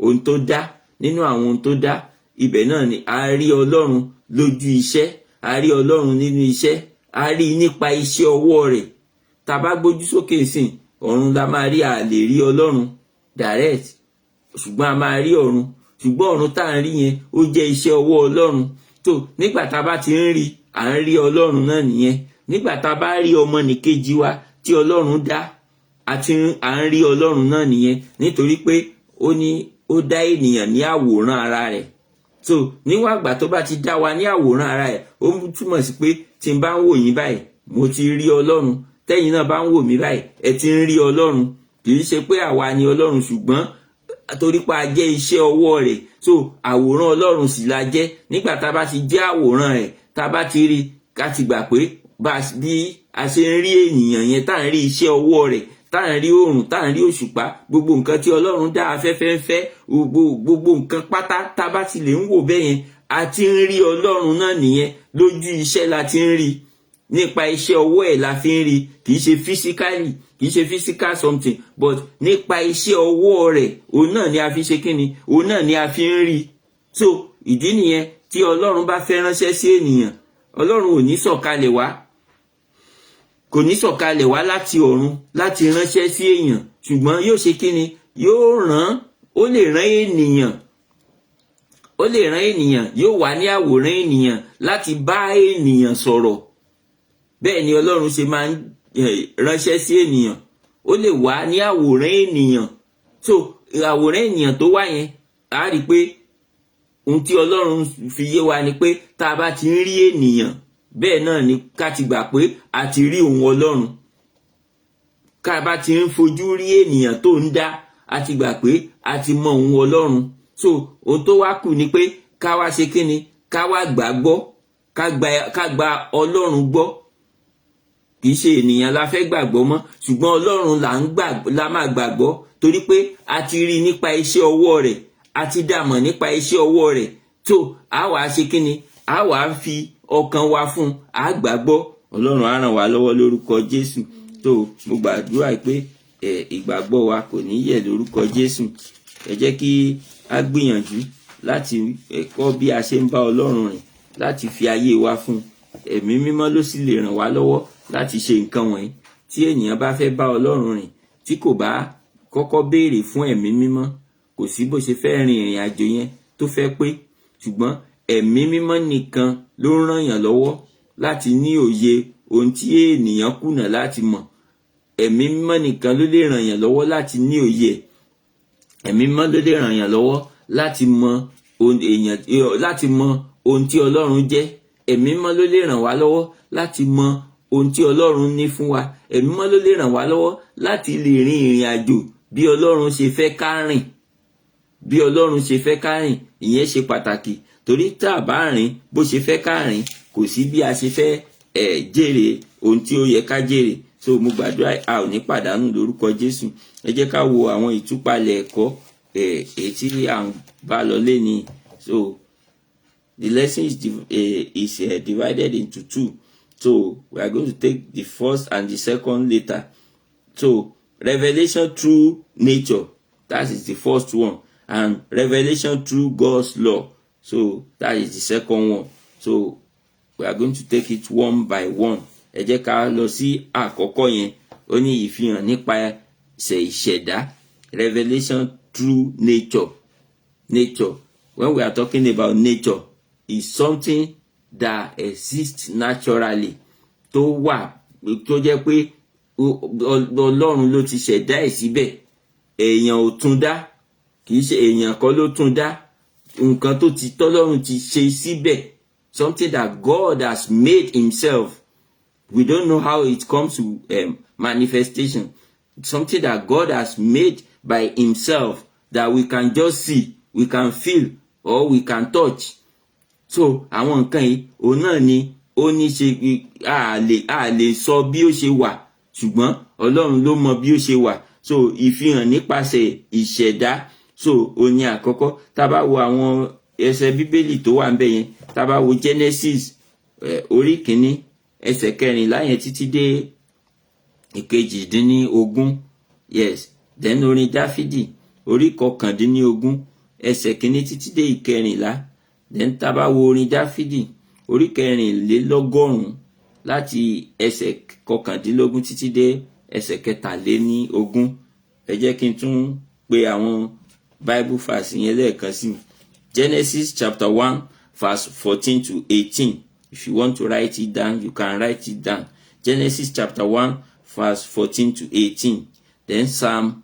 ohun tó dá. Nínú àwọn ohun tó dá, ibẹ̀ náà ni a rí Ọlọ́run lójú iṣẹ́, a rí Ọlọ́run nínú iṣẹ́, a rí nípa iṣẹ́ ọwọ́ rẹ̀. Tá bá gbójú sókè sìn, ọ̀run la máa rí, a lè rí Ọlọ́run direct, ṣùgbọ́n a máa rí ọ̀run. Ṣùgbọ́n ọ̀run tá ń rí yẹn ó jẹ́ iṣẹ́ ọwọ́ Ọlọ́run. tó nígbà tá bá ti ń rí, à ń rí Ọlọ́run náà nìyẹn. Nígbà tá bá rí ọmọnìkejì wa tí Ọlọ́run dá, à ń rí Ọlọ́run náà nìyẹn, nítorí pé ó ní ó dá ènìyàn ní àwòrán ara rẹ̀. So níwọ̀n àgbà tó bá ti dá wa ní àwòrán ara rẹ̀, ó túmọ̀ sí pé tí n bá ń wò yín báyìí, mo ti rí Ọlọ́run. Tẹ́yin náà bá ń wò mí báyìí, ẹ ti ń rí Ọlọ́run. Kì í ṣe pé àwa ni Ọlọ́run, ṣùgbọ́n torí pé a jẹ́ iṣẹ́ ọwọ́ rẹ̀, so àwòrán Ọlọ́run sì la jẹ́. Nígbà tá bá ti jẹ́ àwòrán rẹ̀, tá bá ti rí, ká ti gbà pé bí a ṣe ń rí ènìyàn yẹn, tá ń rí iṣẹ́ ọwọ́ rẹ̀, tá ń rí oòrùn, tá ń rí òṣùpá, gbogbo nǹkan tí Ọlọ́run dá, afẹ́fẹ́ ń fẹ́, gbogbo nǹkan pátá tá bá ti lè ń wò bẹ́yẹn, a ti ń rí Ọlọ́run náà nìyẹn. Lójú iṣẹ́ la ti ń rí, nípa iṣẹ́ ọwọ́ ẹ̀ la fi ń rí. Kì í ṣe physically, kì í ṣe physical something, but nípa iṣẹ́ ọwọ́ rẹ̀, òun náà ni a fi ṣe kíni, òun náà ni a fi ń rí. So ìdí nìyẹn tí Ọlọ́run bá fẹ́ ránṣẹ́ sí ènìyàn, Ọlọ́run ò ní sọ̀kalẹ̀ wá, kò ní sọ̀kalẹ̀ wá láti ọ̀run láti ránṣẹ́ sí èèyàn, ṣùgbọ́n yóò ṣe kíni, yóò rán, ó lè rán ènìyàn, yóò wá ní àwòrán ènìyàn láti bá ènìyàn sọ̀rọ̀. Bẹ́ẹ̀ ni Ọlọ́run ṣe máa ń ránṣẹ́ sí ènìyàn. Ó lè wá ní àwòrán ènìyàn. So àwòrán ènìyàn tó wá yẹn, a rí pé ohun tí Ọlọ́run fi yé wa ni pé tá a bá ti ń rí ènìyàn, bẹ́ẹ̀ náà ni ká ti gbà pé a ti rí ohun Ọlọ́run. Ká bá ti ń fojú rí ènìyàn tó ń dá, a ti gbà pé a ti mọ ohun Ọlọ́run. So ohun tó wá kù ni pé ká wá ṣe kíni, ká wá gbàgbọ́, ká gba Ọlọ́run gbọ́. Kì í ṣe ènìyàn la fẹ́ gbàgbọ́ mọ́, ṣùgbọ́n Ọlọ́run la máa gbàgbọ́, torí pé a ti rí nípa iṣẹ́ ọwọ́ rẹ̀, a ti dàmọ̀ nípa iṣẹ́ ọwọ́ rẹ̀. tó a wá ṣe kíni, a wá fi ọkàn wa fún, a gbàgbọ́. Ọlọ́run á ràn wá lọ́wọ́ lórúkọ Jésù. tó mo gbàdúrà pé ìgbàgbọ́ wa kò ní yẹ̀ lórúkọ Jésù. Ẹ jẹ́ kí a gbìyànjú láti kọ́ bí a ṣe ń bá Ọlọ́run rìn, láti fi ayé wa fún. Ẹ̀mí mímọ́ ló sì lè ràn wá lọ́wọ́ láti ṣe nǹkan wọ̀nyí. Tí ènìyàn bá fẹ́ bá Ọlọ́run rìn, tí kò bá kọ́kọ́ béèrè fún ẹ̀mí mímọ́, kò sí bó ṣe fẹ́ rin ìrìn àjò yẹn tó fẹ́ pé. Ṣùgbọ́n ẹ̀mí mímọ́ nìkan ló ń ràn yàn lọ́wọ́ láti ní òye ohun tí ènìyàn kùnà láti mọ̀. Ẹ̀mí mímọ́ nìkan ló lè ràn yàn lọ́wọ́ láti ní òye. Ẹ̀mí mímọ́ ló lè ràn yàn lọ́wọ́ láti mọ ohun tí Ọlọ́run jẹ́. Ẹ̀mí mímọ́ ló lè ràn wá lọ́wọ́ láti mọ ohun tí Ọlọ́run ní fún wa. Ẹ̀mí mímọ́ ló lè ràn wá lọ́wọ́ láti lè rin ìrìn àjò bí Ọlọ́run ṣe fẹ́ ká rìn. Bí Ọlọ́run ṣe fẹ́ ká rìn, ìyẹn ṣe pàtàkì, torí tá a bá rìn bó ṣe fẹ́ ká rìn, kò sí bí a ṣe fẹ́ jèrè ohun tí ó yẹ ká jèrè. So mo gbàdúrà a ò ní pàdánù lórúkọ Jésù. Ẹ jẹ́ ká wo àwọn ìtúpalẹ̀ ẹ̀kọ́ èyí tí à ń bá lọ lénìí. So the lesson is divided into two. So we are going to take the first and the second later. So revelation through nature, that is the first one, and revelation through God's law, so that is the second one. So we are going to take it one by one. Ẹ jẹ́ ká lọ sí àkọ́kọ́ yẹn. Ó ní ìfihàn nípa ìṣẹ̀dá, revelation through nature. Nature, when we are talking about nature, is something that exists naturally, tó wà, tó jẹ́ pé Ọlọ́run ló ti ṣẹ̀dá ẹ̀ síbẹ̀. Èèyàn ò tún dá, kì í ṣe èèyàn kan ló tún dá. Nǹkan tó ti tọ́lọ́run ti ṣe síbẹ̀, something that God has made himself. We don't know how it comes to manifestation. Something that God has made by himself, that we can just see, we can feel, or we can touch. So àwọn nǹkan yìí òun náà ni ó ní ṣe, a lè sọ bí ó ṣe wà, ṣùgbọ́n Ọlọ́run ló mọ bí ó ṣe wà. so ìfihàn nípasẹ̀ ìṣẹ̀dá. So ó ní àkọ́kọ́. Tá bá wo àwọn ẹsẹ̀ bíbélì tó wà ńbẹ̀ yẹn, tá bá wo Genesis orí 1 ẹsẹ̀ 14 yẹn títí dé 18. Yes. Then orin Dáfídì orí 19 ẹsẹ̀ 1 títí dé 14. Then tá bá wo orin Dáfídì orí 24 láti ẹsẹ̀ 19 títí dé ẹsẹ̀ 23. Ẹ jẹ́ kí n tún pè àwọn Bible verse yẹn lẹ́ẹ̀kan sí. Genesis chapter 1 verse 14 to 18. If you want to write it down, you can write it down. Genesis chapter 1 verse 14 to 18. Then Psalm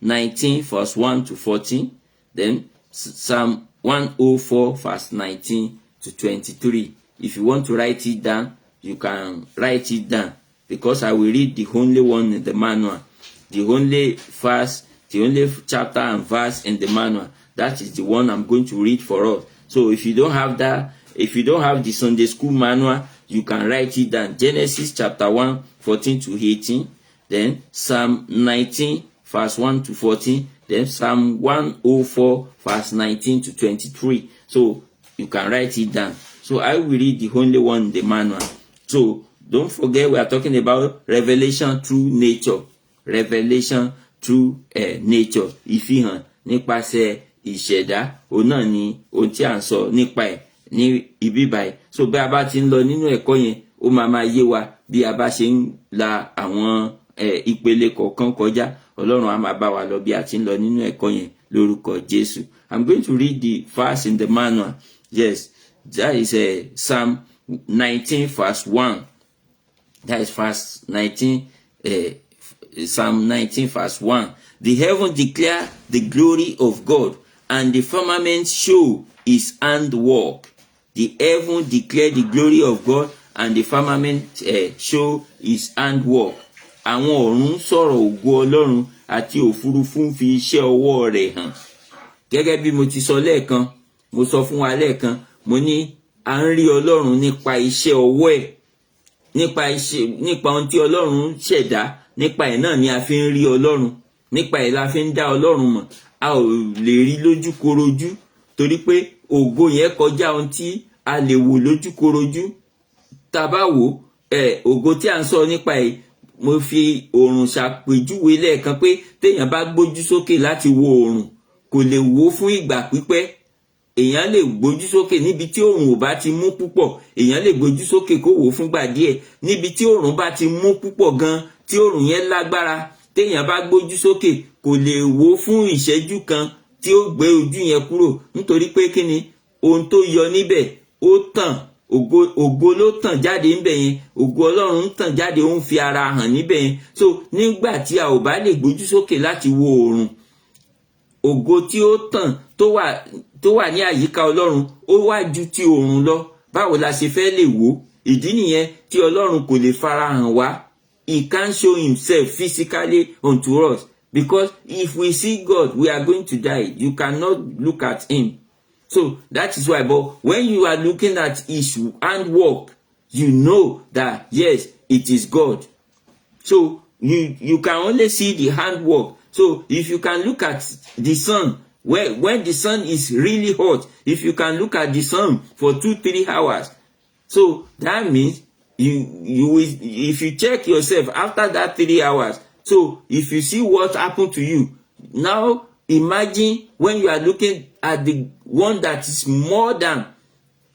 19 verse 1 to 14. Then Psalm 104 verse 19 to 23. If you want to write it down, you can write it down, because I will read the only one in the manual. The only verse, the only chapter and verse in the manual, that is the one I'm going to read for us. So if you don't have that, if you don't have the Sunday school manual, you can write it down. Genesis chapter 1, 14 to 18. Then Psalm 19, verse 1 to 14. Then Psalm 104, verse 19 to 23. So you can write it down. So I will read the only one in the manual. So don't forget, we are talking about revelation through nature. Revelation through nature. Ìfihàn nípasẹ̀ ìṣẹ̀dá. Òun náà ni ohun tí à ń sọ nípa ẹ̀ ní ibi báyìí. So bí a bá ti ń lọ nínú ẹ̀kọ́ yẹn, ó máa yé wa bí a bá ṣe ń la àwọn ìpele kọ̀ọ̀kan kọjá. Ọlọ́run á máa bá wa lọ bí a ti ń lọ nínú ẹ̀kọ́ yẹn lórúkọ Jésù. I'm going to read the verse in the manual. Yes, that is Psalm 19 verse 1. That is verse 19, Psalm 19 verse 1. The heaven declare the glory of God, and the firmament show his handwork. The heaven declare the glory of God, and the firmament show his handwork. Àwọn ọ̀run sọ̀rọ̀ ògo Ọlọ́run, àti òfurufú ń fi iṣẹ́ ọwọ́ rẹ̀ hàn. Gẹ́gẹ́ bí mo ti sọ lẹ́ẹ̀kan, mo sọ fún wa lẹ́ẹ̀kan, mo ní à ń rí Ọlọ́run nípa iṣẹ́ ọwọ́ ẹ̀, nípa ohun tí Ọlọ́run ṣẹ̀dá, nípa ẹ̀ náà ni a fi ń rí Ọlọ́run, nípa ẹ̀ la fi ń dá Ọlọ́run mọ̀. A ò lè rí lójúkorojú, torí pé ògo yẹn kọjá ohun tí a lè wò lójúkorojú. Tá bá wò ògo tí à ń sọ nípa ẹ̀, mo fi oòrùn ṣàpèjúwe lẹ́ẹ̀kan pé téèyàn bá gbójú sókè láti wo oòrùn, kò lè wò fún ìgbà pípẹ́. Èèyàn lè gbójú sókè níbi tí oòrùn ò bá ti mú púpọ̀, èèyàn lè gbójú sókè kó wò fúngbà díẹ̀. Níbi tí oòrùn bá ti mú púpọ̀ gan, tí oòrùn yẹn lágbára, téèyàn bá gbójú sókè kò lè wò fún ìṣẹ́jú kan tí ó gbé ojú yẹn kúrò, nítorí pé kíni, ohun tó yọ níbẹ̀ ó tàn, ògo ló tàn jáde níbẹ̀ yẹn, ògo Ọlọ́run ń tàn jáde, ó ń fi ara hàn níbẹ̀ yẹn. So nígbà tí a ò bá lè gbójú sókè láti wo oòrùn, ògo tí ó tàn tó wà ní àyíká Ọlọ́run ó wá ju ti oòrùn lọ. Báwo la ṣe fẹ́ lè wò? Ìdí nìyẹn tí Ọlọ́run kò lè farahàn wá. He can't show himself physically unto us, because if we see God, we are going to die. You cannot look at him. So that is why, but when you are looking at his handwork, you know that yes, it is God. So you can only see the handwork. So if you can look at the sun, when the sun is really hot, if you can look at the sun for 2-3 hours, so that means you will, if you check yourself after that 3 hours, so if you see what happened to you, now imagine when you are looking at the one that is more than,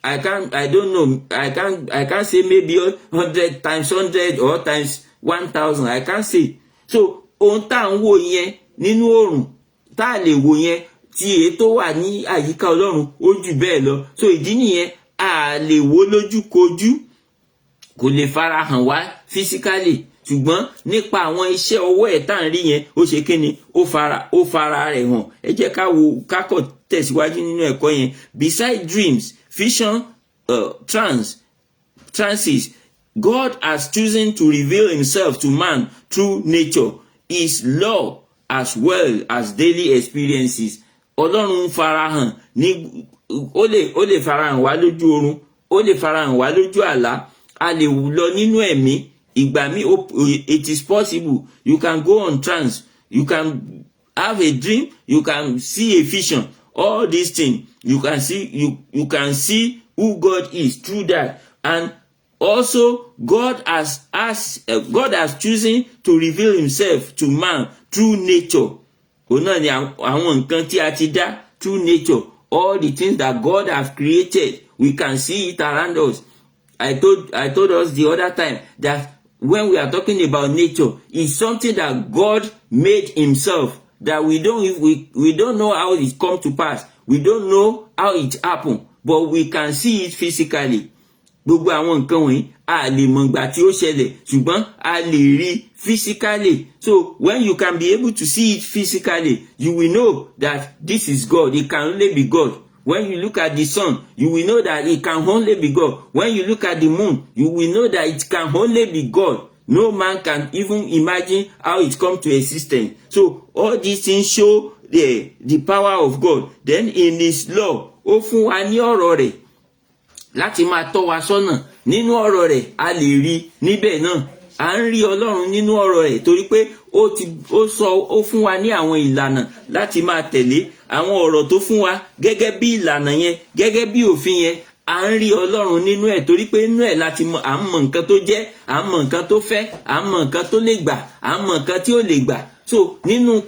I can't say maybe 100 times 100 or times 1000, I can't say. So ohun tá ń wò yẹn nínú oòrùn, tá lè wò yẹn tí ètò wà ní àyíká Ọlọ́run ó jù bẹ́ẹ̀ lọ. So ìdí nìyẹn a lè wò lójúkojú, kò lè farahàn wá physically, ṣùgbọ́n nípa àwọn iṣẹ́ ọwọ́ ẹ̀ tá ń rí yẹn, ó ṣe kíni, ó fara rẹ̀ hàn. Ẹ jẹ́ ká wo kákọ̀ tẹ̀síwájú nínú ẹ̀kọ́ yẹn. Beside dreams, vision, trances, God has chosen to reveal himself to man through nature, his law, as well as daily experiences. Ọlọ́run farahàn ní, ó lè farahàn wá lójú oorun, ó lè farahàn wá lójú àlá, a lè lọ nínú ẹ̀mí it is possible. You can go on trance. You can have a dream. You can see a vision. All these things you can see. You can see who God is through that. And also, God has chosen to reveal himself to man through nature. Ona ni àwọn nǹkan tí a ti dá through nature. All the things that God has created, we can see it around us. I told us the other time that when we are talking about nature, it's something that God made himself, that we don't know how it come to pass. We don't know how it happened, but we can see it physically. Gbogbo àwọn nǹkan wọ̀nyí a lè mọ̀ ìgbà tí ó ṣẹlẹ̀, ṣùgbọ́n a lè rí physically. So when you can be able to see it physically, you will know that this is God. It can only be God. When you look at the sun, you will know that it can only be God. When you look at the moon, you will know that it can only be God. No man can even imagine how it come to existence. So all these things show the power of God. Then in his law, ó fún wa ní ọ̀rọ̀ rẹ̀ láti máa tọ́ wa sọ́nà. Nínú ọ̀rọ̀ rẹ̀ a lè rí níbẹ̀ náà. À ń rí Ọlọ́run nínú ọ̀rọ̀ rẹ̀ torí pé ó fún wa ní àwọn ìlànà láti máa tẹ̀lé. Àwọn ọ̀rọ̀ tó fún wa gẹ́gẹ́ bí ìlànà yẹn, gẹ́gẹ́ bí òfin yẹn, à ń rí Ọlọ́run nínú ẹ̀ torí pé inú ẹ̀ láti mọ̀, à ń mọ̀ nǹkan tó jẹ́, à ń mọ̀ nǹkan tó fẹ́, à ń mọ̀ nǹkan tó lè gbà, à ń mọ̀ nǹkan tí ó lè gbà. So nínú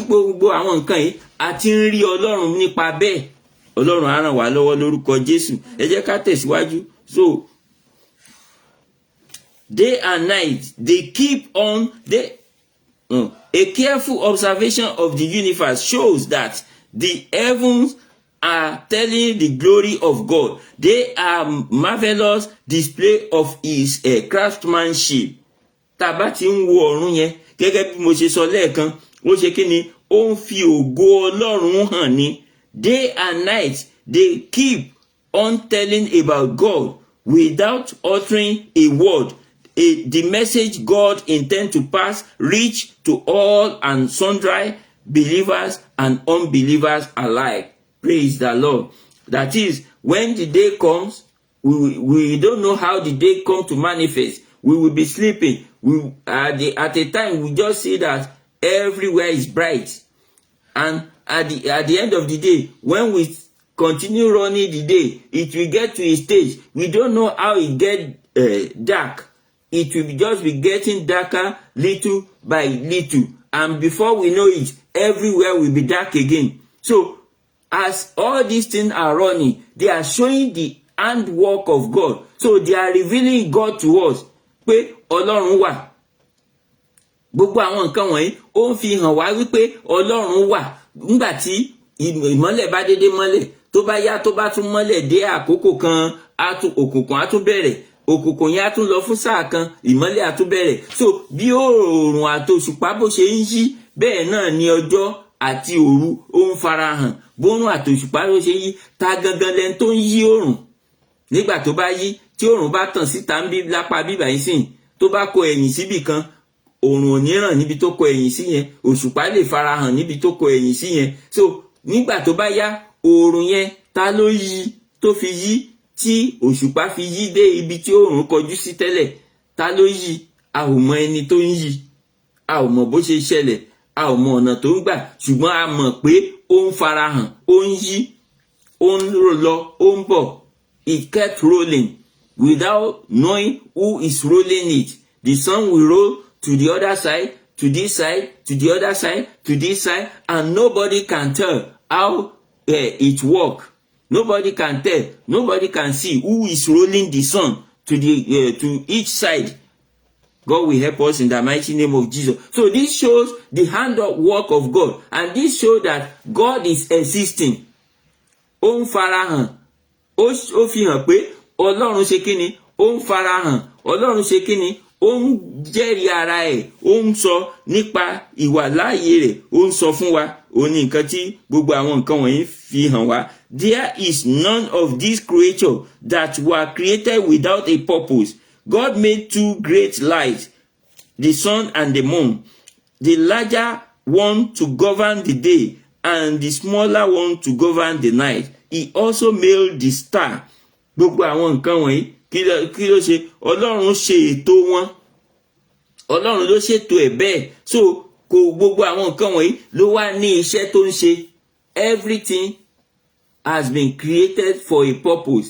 gbogbo àwọn nǹkan yìí a ti ń rí Ọlọ́run nípa bẹ́ẹ̀. Ọlọ́run á ràn wá lọ́wọ́ lórúkọ Jésù. Ẹ jẹ́ ká tẹ̀síwájú. So day and night they keep on a careful observation of the universe shows that the heavens are telling the glory of God. They are marvelous display of his craftsmanship. Tá bá ti ń wo ọ̀run yẹn, gẹ́gẹ́ bí mo ṣe sọ lẹ́ẹ̀kan, ó ṣe kí ni? Ó ń fi ògo Ọlọ́run hàn ni. Day and night they keep on telling about God without uttering a word. The message God intends to pass reach to all and sundry, believers and unbelievers alike. Praise the Lord. That is, when the day comes, we don't know how the day comes to manifest. We will be sleeping. At a time we just see that everywhere is bright. And at the end of the day, when we continue running the day, it will get to a stage. We don't know how it get dark. It will just be getting darker little by little. And before we know it, everywhere will be dark again. So, as all these things are running, they are showing the handwork of God. So, they are revealing God to us. Pé Ọlọ́run wà. Gbogbo àwọn nǹkan wọ̀nyí ó ń fi hàn wá wípé Ọlọ́run wà. Nígbà tí ìmọ́lẹ̀ bá dédé mọ́lẹ̀, tó bá yá tó bá tún mọ́lẹ̀ dé àkókò kan, òkùnkùn á tún bẹ̀rẹ̀. Òkùnkùn yẹn á tún lọ fún sáà kan, ìmọ́lẹ̀ á tún bẹ̀rẹ̀. So bí oòrùn àti òṣùpá bó ṣe ń yí, bẹ́ẹ̀ náà ni ọjọ́ àti òru ó ń farahàn. Bóòrùn àti òṣùpá ló ṣe yí, ta gangan lẹni tó ń yí oòrùn. Nígbà tó bá yí, tí oòrùn bá tàn síta ń bí lápá bíbà yín sìn, tó bá kọ ẹ̀yìn síbì kan, oòrùn ò ní ràn níbi tó kọ ẹ̀yìn sí yẹn, òṣùpá lè farahàn níbi tó kọ ẹ̀yìn sí yẹn. So nígbà tó bá yá, oòrùn yẹn ta ló yí tó fi yí, tí òṣùpá fi yí dé ibi tí oòrùn kọjú sí tẹ́lẹ̀? Ta ló yí? A ò mọ ẹni tó ń yí. A ò mọ bó ṣe ṣẹlẹ̀. A ò mọ ọ̀nà tó ń gbà. Ṣùgbọ́n a mọ̀ pé ó ń farahàn, ó ń yí, ó ń lọ, ó ń bọ̀. It kept rolling without knowing who is rolling it. The sun will roll to the other side, to this side, to the other side, to this side, and nobody can tell how it works. Nobody can tell. Nobody can see who is rolling the sun to each side. God will help us in the mighty name of Jesus. So this shows the handwork of God, and this shows that God is existing. Ó ń farahàn. Ó fi hàn pé Ọlọ́run ṣe kíni? Ó ń farahàn. Ọlọ́run ṣe kíni? Ó ń jẹ́rìí ara ẹ̀. Ó ń sọ nípa ìwàláàyè rẹ̀. Ó ń sọ fún wa. Ó ní nǹkan tí gbogbo àwọn nǹkan wọ̀nyí fi hàn wá. There is none of these creatures that were created without a purpose. God made two great lights, the sun and the moon. The larger one to govern the day, and the smaller one to govern the night. He also made the star. Gbogbo àwọn nǹkan wọ̀nyí kí ló ṣe? Ọlọ́run ṣe ètò wọn. Ọlọ́run ló ṣètò ẹ̀ bẹ́ẹ̀. So kò gbogbo àwọn nǹkan wọ̀nyí ló wà ní iṣẹ́ tó ń ṣe. Everything has been created for a purpose.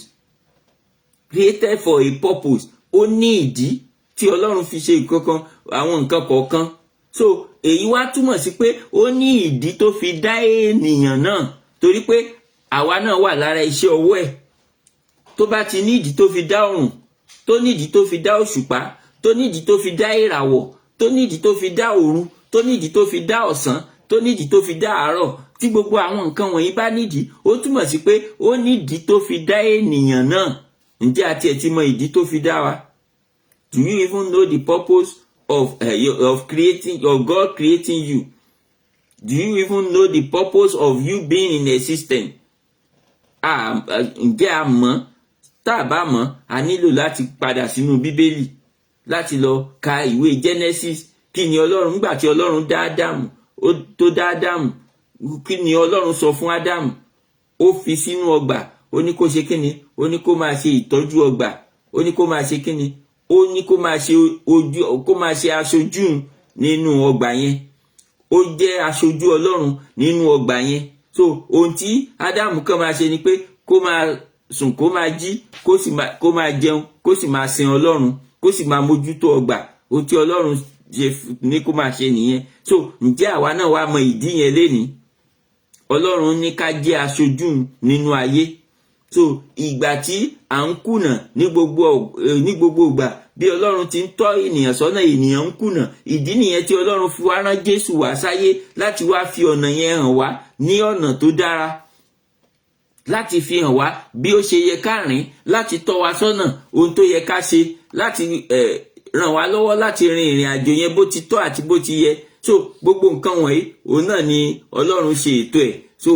Created for a purpose. Ó ní ìdí tí Ọlọ́run fi ṣe nǹkan àwọn nǹkan kọ̀ọ̀kan. So èyí wá túmọ̀ sí pé ó ní ìdí tó fi dá ènìyàn náà, torí pé àwa náà wà lára iṣẹ́ ọwọ́ ẹ̀. Tó bá ti ní ìdí tó fi dá ọ̀run, tó ní ìdí tó fi dá òṣùpá, tó ní ìdí tó fi dá ìràwọ̀, tó ní ìdí tó fi dá òru, tó ní ìdí tó fi dá ọ̀sán, tó ní ìdí tó fi dá àárọ̀, tí gbogbo àwọn nǹkan wọ̀nyí bá nídìí, ó túmọ̀ sí pé ó ní ìdí tó fi dá ènìyàn náà. Ǹjẹ́ àti ẹ̀ ti mọ ìdí tó fi dá wa? Do you even know the purpose of God creating you? Do you even know the purpose of you being in existence? Ǹjẹ́ a mọ̀? Tá a bá mọ̀, a nílò láti padà sínú Bíbélì láti lọ ka ìwé Genesis. Kí ni Ọlọ́run, nígbà tí Ọlọ́run dá Ádámù, tó dá Ádámù, kí ni Ọlọ́run sọ fún Ádámù? Ó fi sínú ọgbà, ó ní kó ṣe kí ni? Ó ní kó máa ṣe ìtọ́jú ọgbà, ó ní kó máa ṣe kí ni? Ó ní kó máa ṣe aṣojú nínú ọgbà yẹn. Ó jẹ́ aṣojú Ọlọ́run nínú ọgbà yẹn. So ohun tí Ádámù kàn máa ṣe ni pé kó máa sùn, kó máa jí, kó máa jẹun, kó sì máa sin Ọlọ́run, kó sì máa mójútó ọgbà. Ohun tí Ọlọ́run ṣe ní kó máa ṣe nìyẹn. So ǹjẹ́ àwa náà wá mọ ìdí yẹn lénìí? Ọlọ́run ní ká jẹ́ aṣojú nínú ayé. So ìgbà tí à ń kùnà ní gbogbo ìgbà, bí Ọlọ́run ti ń tọ́ ènìyàn sọ́nà, ènìyàn ń kùnà. Ìdí nìyẹn tí Ọlọ́run fi wá rán Jésù wá sáyé láti wá fi ọ̀nà yẹn hàn wá ní ọ̀nà tó dára, láti fi hàn wá bí ó ṣe yẹ ká rìn, láti tọ́ wa sọ́nà ohun tó yẹ ká ṣe, láti ràn wá lọ́wọ́ láti rin ìrìn àjò yẹn bó ti tọ́ àti bó ti yẹ. So gbogbo nǹkan wọ̀nyí òun náà ni Ọlọ́run ṣe ètò ẹ̀. So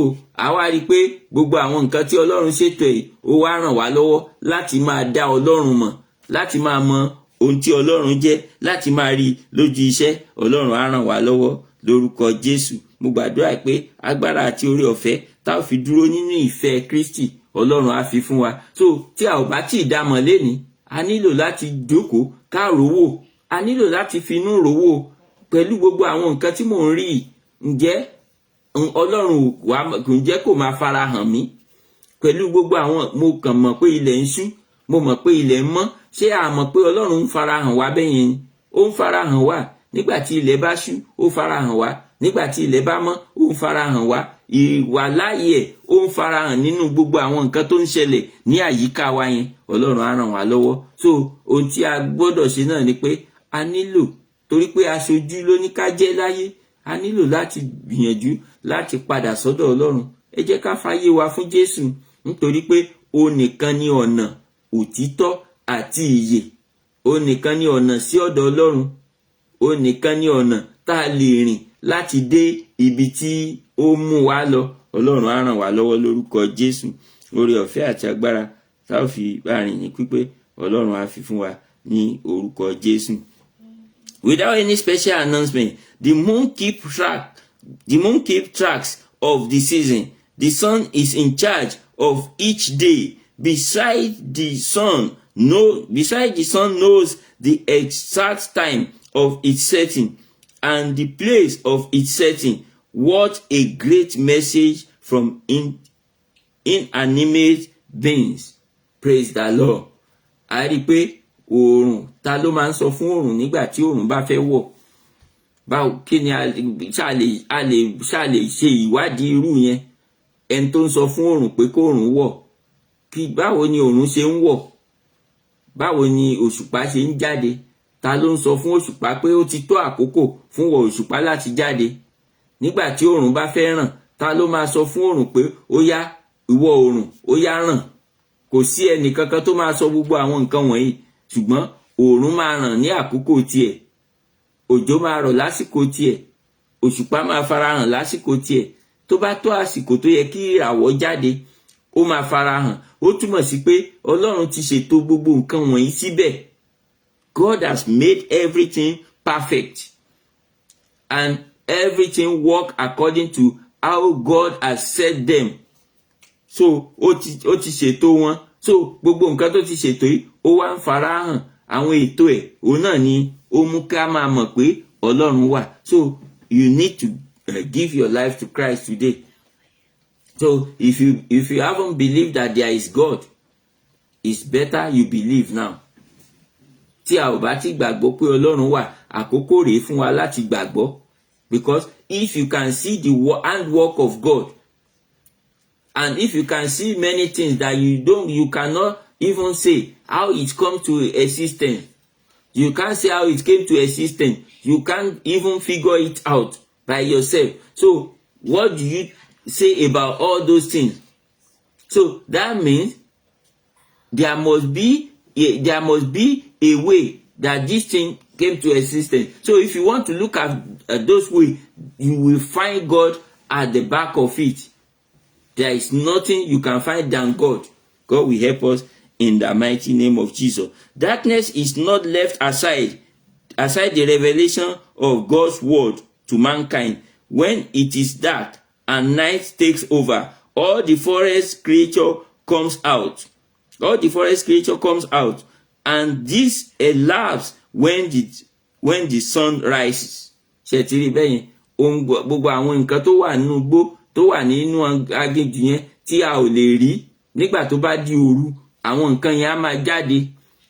àwa rí i pé gbogbo àwọn nǹkan tí Ọlọ́run ṣètò ẹ̀ ó wá ràn wá lọ́wọ́ láti máa dá Ọlọ́run mọ̀, láti máa mọ ohun tí Ọlọ́run jẹ́, láti máa rí lójú iṣẹ́. Ọlọ́run á ràn wá lọ́wọ́ lórúkọ Jésù. Mo gbàdúrà pé agbára àti oore ọ̀fẹ́ tá ò fi dúró nínú ìfẹ́ Kristi, Ọlọ́run á fi fún wa. So tí a ò bá tí ì dámọ̀ lénìí, a nílò láti jókòó ká rówó, a nílò láti finú rówó pẹ̀lú gbogbo àwọn nǹkan tí mò ń rí. Ǹjẹ́ Ọlọ́run kò ń jẹ́ kó máa fara hàn mí pẹ̀lú gbogbo àwọn, mo kàn mọ̀ pé ilẹ̀ ń ṣú, mo mọ̀ pé ilẹ̀ ń mọ́. Ṣé a mọ̀ pé Ọlọ́run ń fara hàn wá bẹ́yẹn ni? Ó ń fara hàn wá nígbà tí ilẹ̀ bá ṣú, ó fara hàn wá nígbà tí ilẹ̀ bá mọ́, ó ń fara hàn wá. Ìwàláyé ẹ̀ ó ń fara hàn nínú gbogbo àwọn nǹkan tó ń ṣẹlẹ̀ ní àyíká wa yẹn. Ọlọ́run á ràn wá lọ́wọ́. So ohun tí a gbọ́dọ̀ ṣe náà ni pé a nílò, torí pé aṣojú ló ní ká jẹ́ láyé, a nílò láti gbìyànjú láti padà sọ́dọ̀ Ọlọ́run. Ẹ jẹ́ ká fàyè wa fún Jésù, nítorí pé ó nìkan ni ọ̀nà, òtítọ́ àti ìyè. Ó nìkan ni ọ̀nà sí ọ̀dọ̀ Ọlọ́run. Ó nìkan ni ọ̀nà tá a lè rìn láti dé ibi tí ó mú wa lọ. Ọlọ́run á ràn wá lọ́wọ́ lórúkọ Jésù. Oore ọ̀fẹ́ àti agbára tá ò fi bá rìn ní pípé, Ọlọ́run á fi fún wa ní orúkọ Jésù. Without any special announcement, the moon keeps tracks of the season. The sun is in charge of each day. Besides the sun knows the exact time of its setting and the place of its setting. What a great message from inanimate beings. Praise the Lord. A rí pé oòrùn, ta ló máa ń sọ fún oòrùn nígbà tí oòrùn bá fẹ́ wọ̀? Báwo, kí ni a lè ṣe ìwádìí irú yẹn? Ẹni tó ń sọ fún oòrùn pé kó oòrùn wọ̀, báwo ni oòrùn ṣe ń wọ̀? Báwo ni òṣùpá ṣe ń jáde? Ta ló ń sọ fún òṣùpá pé ó ti tó àkókò fún wọ òṣùpá láti jáde? Nígbà tí oòrùn bá fẹ́ ràn, ta ló máa sọ fún oòrùn pé ó yá, ìwọ oòrùn, ó yá ràn? Kò sí ẹnì kankan tó máa sọ gbogbo àwọn nǹkan wọ̀nyí. Ṣùgbọ́n oòrùn máa ràn ní àkókò tiẹ̀, òjò máa rọ̀ lásìkò tiẹ̀, òṣùpá máa farahàn lásìkò tiẹ̀. Tó bá tó àsìkò tó yẹ kí ìràwọ̀ jáde, ó máa farahàn. Ó túmọ̀ sí pé Ọlọ́run ti ṣètò gbogbo nǹkan wọ̀nyí síbẹ̀. God has made everything perfect and everything work according to how God has set them. So ó ti ṣètò wọn. So gbogbo nǹkan tó ti ṣètò yìí ó wá ń farahàn. àwọn ètò ẹ̀ òun náà ni ó mú ká máa mọ̀ pé Ọlọ́run wà. So you need to give your life to Christ today. So if you haven't believed that there is God, it's better you believe now. Tí a ò bá ti gbàgbọ́ pé Ọlọ́run wà, àkókò rèé fún wa láti gbàgbọ́. Because if you can see the handwork of God, and if you can see many things that you cannot even say how it come to existence. You can't say how it came to existence. You can't even figure it out by yourself. So what do you say about all those things? So that means there must be a way that this thing came to existence. So if you want to look at those ways, you will find God at the back of it. There is nothing you can find than God. God will help us in the mighty name of Jesus. Darkness is not left aside the revelation of God's word to mankind. When it is dark and night takes over, all the forest creature comes out. And this elapses when the sun rises. Ṣètìrí bẹ́yẹn, gbogbo àwọn nǹkan tó wà nínú igbó tó wà nínú aginjù yẹn tí a ò lè rí nígbà tó bá di òru, àwọn nǹkan yẹn á máa jáde.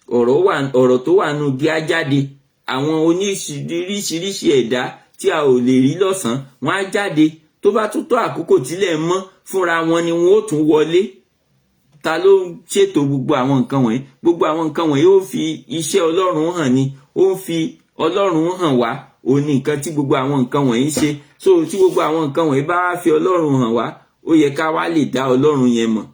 Ọ̀rọ̀ tó wà nínú igi á jáde. Àwọn oníṣiríṣi ẹ̀dá tí a ò lè rí lọ́sàn-án wọ́n á jáde. Tó bá tún tó àkókò tílẹ̀ mọ́, fúnra wọn ni wọ́n ó tún wọlé. Ta ló ń ṣètò gbogbo àwọn nǹkan wọ̀nyí? Gbogbo àwọn nǹkan wọ̀nyí ó fi iṣẹ́ Ọlọ́run hàn ni. Ó ń fi Ọlọ́run hàn wá. Ó ní nǹkan tí gbogbo àwọn nǹkan wọ̀nyí ṣe. So tí gbogbo àwọn nǹkan wọ̀nyí bá wá fi Ọlọ́run hàn wá, ó yẹ ká wá lè dá Ọlọ́run yẹn mọ̀.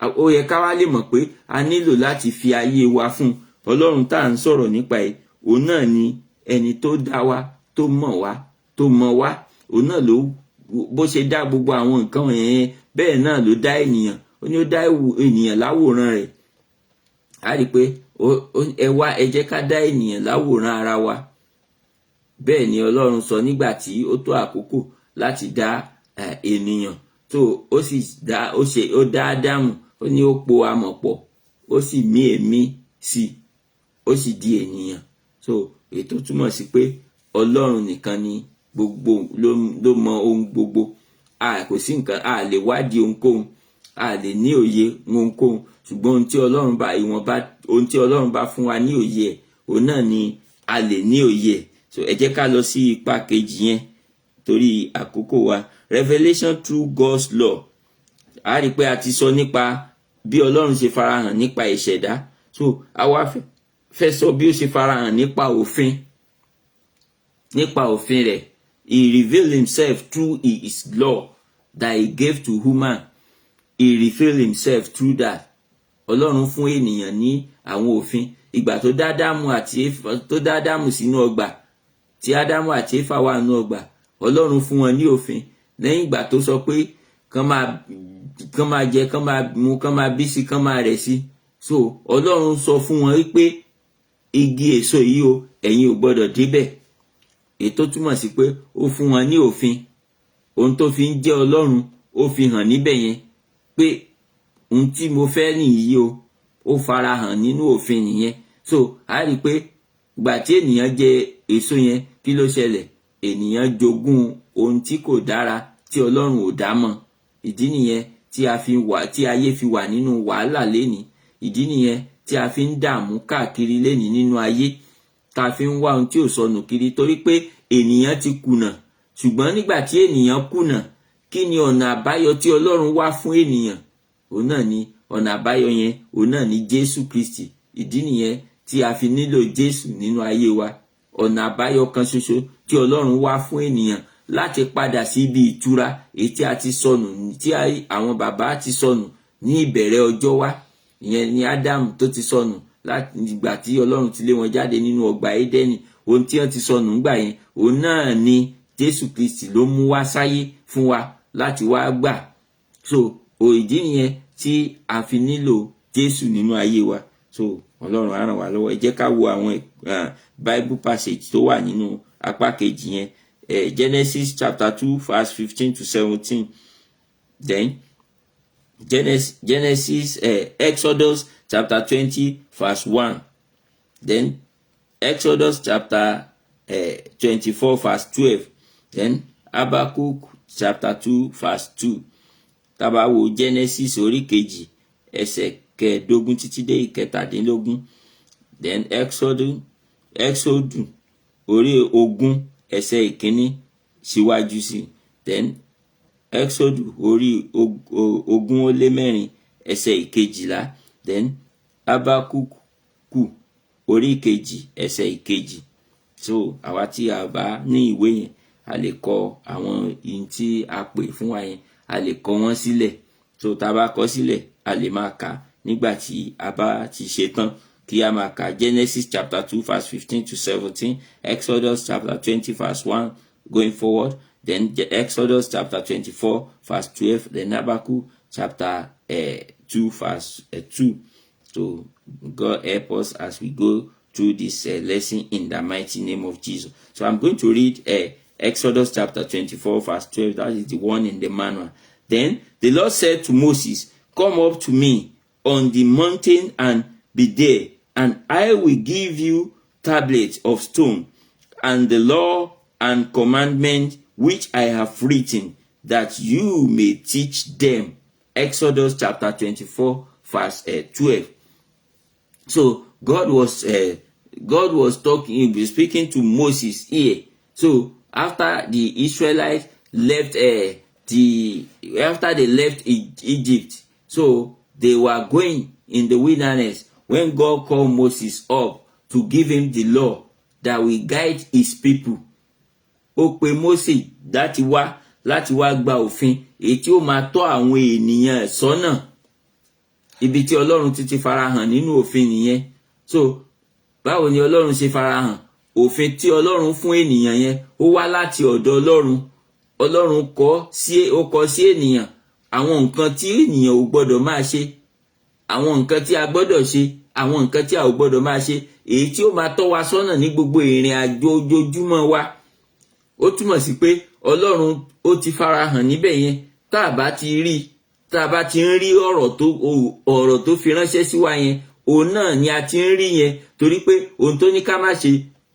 Ó yẹ ká wá lè mọ̀ pé a nílò láti fi ayé wa fún Ọlọ́run tá à ń sọ̀rọ̀ nípa ẹ̀. Òun náà ni ẹni tó dá wa, tó mọ̀ wá. Òun náà ló bó ṣe dá gbogbo àwọn nǹkan wọ̀nyẹn, bẹ́ẹ̀ náà ló dá ènìyàn. Ó ní ó dá ènìyàn láwòrán rẹ̀. A rí pé ẹ jẹ́ ká dá ènìyàn láwòrán ara wa. Bẹ́ẹ̀ ni Ọlọ́run sọ nígbà tí ó tó àkókò láti dá ènìyàn. So ó dá Ádámù, ó ní ó po amọ̀ pọ̀, ó sì mí èémí sí, ó sì di ènìyàn. So ètò túmọ̀ sí pé Ọlọ́run nìkan ni gbogbo ló mọ ohun gbogbo. Kò sí nǹkan, a lè wádìí ohunkóhun, a lè ní òye ohunkóhun, ṣùgbọ́n ohun tí Ọlọ́run bá fún wa ní òye ẹ̀, òun náà ni a lè ní òye ẹ̀. So ẹ jẹ́ ká lọ sí ipa kejì yẹn torí àkókò wa. Revelation through God's law. A rí pé a ti sọ nípa bí Ọlọ́run ṣe farahàn nípa ìṣẹ̀dá. So a wá fẹ́ sọ bí ó ṣe farahàn nípa òfin rẹ̀. He revealed himself through his law that he gave to human. He revealed himself through that. Ọlọ́run fún ènìyàn ní àwọn òfin. Ìgbà tó dá Ádámù sínú ọgbà, tí Ádámù àti Éfà wà nínú ọgbà, Ọlọ́run fún wọn ní òfin. Lẹ́yìn ìgbà tó sọ pé kán máa jẹ, kán máa mu, kán máa bí sí, kán máa rẹ̀ sí. So Ọlọ́run sọ fún wọn wípé igi èso yìí o, ẹ̀yin ò gbọdọ̀ débẹ̀. Ètò túmọ̀ sí pé ó fún wọn ní òfin. Ohun tó fi ń jẹ́ Ọlọ́run ó fi hàn níbẹ̀ yẹn pé ohun tí mo fẹ́ nìyí o, ó farahàn nínú òfin nìyẹn. So a rí pé ìgbà tí ènìyàn jẹ èso yẹn, kí ló ṣẹlẹ̀? Ènìyàn jogún ohun tí kò dára tí Ọlọ́run ò dá mọ̀. Ìdí nìyẹn tí ayé fi wà nínú wàhálà lénìí. Ìdí nìyẹn tí a fi ń dààmú káàkiri lénìí nínú ayé. Tá fi ń wá ohun tí ò sọnù kiri torí pé ènìyàn ti kùnà. Ṣùgbọ́n nígbà tí ènìyàn kùnà, kí ni ọ̀nà àbáyọ tí Ọlọ́run wá fún ènìyàn? Òun náà ni ọ̀nà àbáyọ yẹn, òun náà ni Jésù Kristi. Ìdí nìyẹn tí a fi nílò Jésù nínú ayé wa. Ọ̀nà àbáyọ kan ṣoṣo tí Ọlọ́run wá fún ènìyàn láti padà sí ibi ìtura èyí tí a ti sọnù, tí àwọn bàbá ti sọnù ní ìbẹ̀rẹ̀ ọjọ́ wa. Ìyẹn ni Ádámù tó ti sọnù láti ìgbà tí Ọlọ́run ti lé wọn jáde nínú ọgbà Édẹ́nì. Ohun tí wọ́n ti sọnù ńgbà yẹn, òun náà ni Jésù Kristi ló mú wá sáyé fún wa láti wá gbà. So ìdí nìyẹn tí a fi nílò Jésù nínú ayé wa. So Ọlọ́run á ràn wá lọ́wọ́. Ẹ jẹ́ ká wo àwọn Bible passage tó wà nínú apá kejì yẹn. Genesis chapter 2 verse 15 to 17. Then Exodus chapter 20 verse 1. Then Exodus chapter 24 verse 12. Then Habakkuk chapter 2 verse 2. Tá bá wo Genesis orí kejì ẹsẹ̀ kẹẹ̀dógún títí dé ìkẹtàdínlógún. Then Exodus orí ogún ẹsẹ̀ ìkíní síwájú sí. Then Exodus orí ogún ó lé mẹ́rin ẹsẹ̀ ìkejìlá. Then Habakkuk orí kejì ẹsẹ̀ ìkejì. So àwa tí a bá ní ìwé yẹn a lè kọ àwọn in tí a pè fún wa yẹn, a lè kọ wọ́n sílẹ̀. So tá bá kọ sílẹ̀ a lè máa kà nígbà tí a bá ti ṣe tán kí a máa kà Genesis chapter 2 verse 15 to 17, Exodus chapter 20 verse 1 going forward, then Exodus chapter 24 verse 12, then Habakkuk chapter 2 verse 2. So God help us as we go through this lesson in the mighty name of Jesus. So I'm going to read Exodus chapter 24 verse 12. That is the one in the manual. Then the Lord said to Moses, "Come up to me on the mountain and be there, and I will give you tablets of stone and the law and commandment which I have written, that you may teach them." Exodus chapter 24 verse 12. So God was speaking to Moses here. So after the Israelites left after they left Egypt, so they were going in the wilderness when God called Moses up to give him the law that will guide his people. Ó pe Moses láti wá gba òfin èyí tí ó máa tọ́ àwọn ènìyàn sọ́nà. Ibi tí Ọlọ́run ti farahàn nínú òfin nìyẹn. So báwo ni Ọlọ́run ṣe farahàn? Òfin tí Ọlọ́run fún ènìyàn yẹn ó wá láti ọ̀dọ̀ Ọlọ́run. Ọlọ́run kọ sí ènìyàn àwọn nǹkan tí ènìyàn ò gbọ́dọ̀ máa ṣe, àwọn nǹkan tí a gbọ́dọ̀ ṣe, àwọn nǹkan tí a ò gbọ́dọ̀ máa ṣe, èyí tí ó máa tọ́ wa sọ́nà ní gbogbo ìrìn àjò ojoojúmọ́ wa. Ó túmọ̀ sí pé Ọlọ́run ó ti farahàn níbẹ̀ yẹn. Tá a bá ti ń rí ọ̀rọ̀ tó fi ránṣẹ́ sí wa yẹn, òun náà ni a ti ń rí yẹn, torí pé ohun tó ní ká má ṣe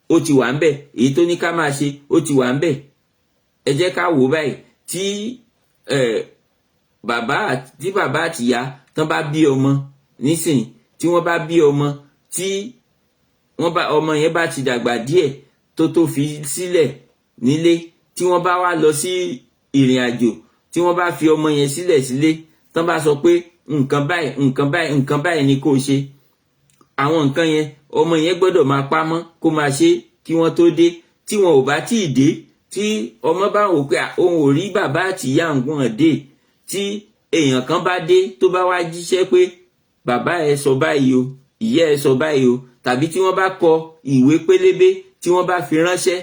ó ti wà ńbẹ̀, èyí tó ní ká má ṣe ó ti wà ńbẹ̀. Ẹ jẹ́ ká wò báyìí tí bàbá àti ìyá tán bá bí ọmọ nísìn, tí wọ́n bá bí ọmọ tí ọmọ yẹn bá ti dàgbà díẹ̀ tó fi sílẹ̀ nílé, tí wọ́n bá wá lọ sí ìrìn àjò, tí wọ́n bá fi ọmọ yẹn sílẹ̀ sílé, tán bá sọ pé nǹkan báyìí ni kó ṣe, àwọn nǹkan yẹn ọmọ yẹn gbọ́dọ̀ máa pamọ́ kó máa ṣe kí wọ́n tó dé. Tí wọn ò bá tíì dé, tí ọmọ bá wò pé òun ò rí bàbá àti ìyá nǹkan dé, tí èèyàn kan bá dé tó bá wá jíṣẹ́ pé bàbá ẹ sọ báyìí o, ìyá ẹ sọ báyìí o, tàbí tí wọ́n bá kọ ìwé pélébé tí wọ́n bá fi ránṣẹ́,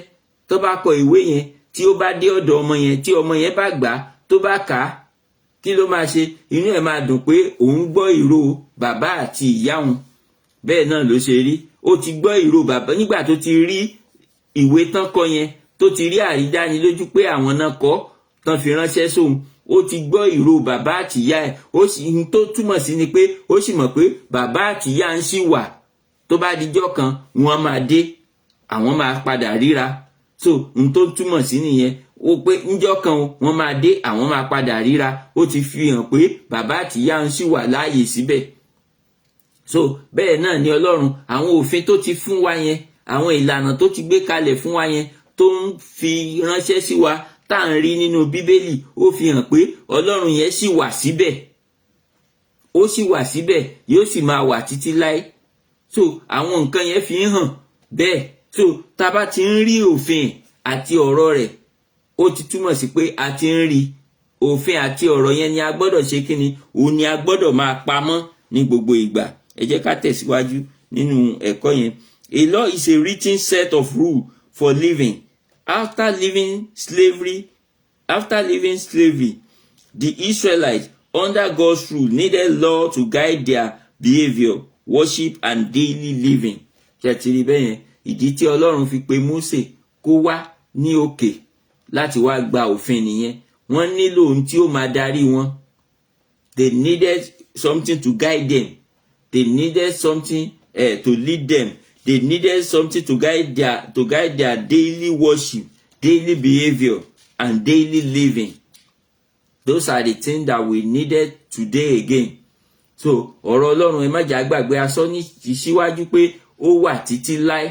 tó bá kọ ìwé yẹn tí ó bá dé ọ̀dọ̀ ọmọ yẹn, tí ọmọ yẹn bá gbà tó bá kà á, kí ló máa ṣe? Inú ẹ̀ máa dùn pé òun gbọ́ ìró bàbá àti ìyá òun. Bẹ́ẹ̀ náà ló ṣe rí. Ó ti gbọ́ ìró bàbá nígbà tó ti rí ìwé tán kọ yẹn, tó ti rí àrídánilójú pé àwọn náà kọ tán fi ránṣẹ́ sóhun. Ó ti gbọ́ ìró bàbá àti ìyá ẹ̀. Ó sì ń tó túmọ̀ sí ni pé ó sì mọ̀ pé bàbá àti ìyá ń ṣì wà. Tó bá dijọ́ kan wọ́n máa dé, àwọn máa padà ríra. So ń tó túmọ̀ sí nìyẹn. Ó pé níjọ́ kan wọ́n máa dé, àwọn máa padà ríra. Ó ti fi hàn pé bàbá àti ìyá ń ṣì wà láàyè síbẹ̀. So bẹ́ẹ̀ náà ni Ọlọ́run, àwọn òfin tó ti fún wa yẹn, àwọn ìlànà tó ti gbé kalẹ̀ fún wa yẹn, tó ń fi ránṣẹ́ sí wa tá à ń rí nínú Bíbélì, ó fi hàn pé Ọlọ́run yẹn ṣì wà síbẹ̀. Ó ṣì wà síbẹ̀, yóò sì máa wà títí láé. So àwọn nǹkan yẹn fi ń hàn bẹ́ẹ̀. So tá a bá ti ń rí òfin àti ọ̀rọ̀ rẹ̀, ó ti túmọ̀ sí pé a ti ń rí òfin àti ọ̀rọ̀ yẹn ni a gbọ́dọ̀ ṣe kíni, òun ni a gbọ́dọ̀ máa pamọ́ ní gbogbo ìgbà. Ẹ jẹ́ ká tẹ̀síwájú nínú ẹ̀kọ́ yẹn. A law is a written set of rules for living. After leaving slavery, the Israelites under God's rule needed law to guide their behavior, worship and daily living. Ṣé ti rí bẹ́ẹ̀ yẹn? Ìdí tí Ọlọ́run fi pe Mósè kó wá ní òkè láti wá gba òfin nìyẹn. Wọ́n nílò ohun tí ó máa darí wọn. They needed something to guide them. They needed something to lead them. they needed something to guide their daily worship, daily behavior, and daily living. Those are the things that we needed today again. So ọ̀rọ̀ Ọlọ́run ẹ má jà gbàgbé, a sọ ní síwájú pé ó wà títí láé,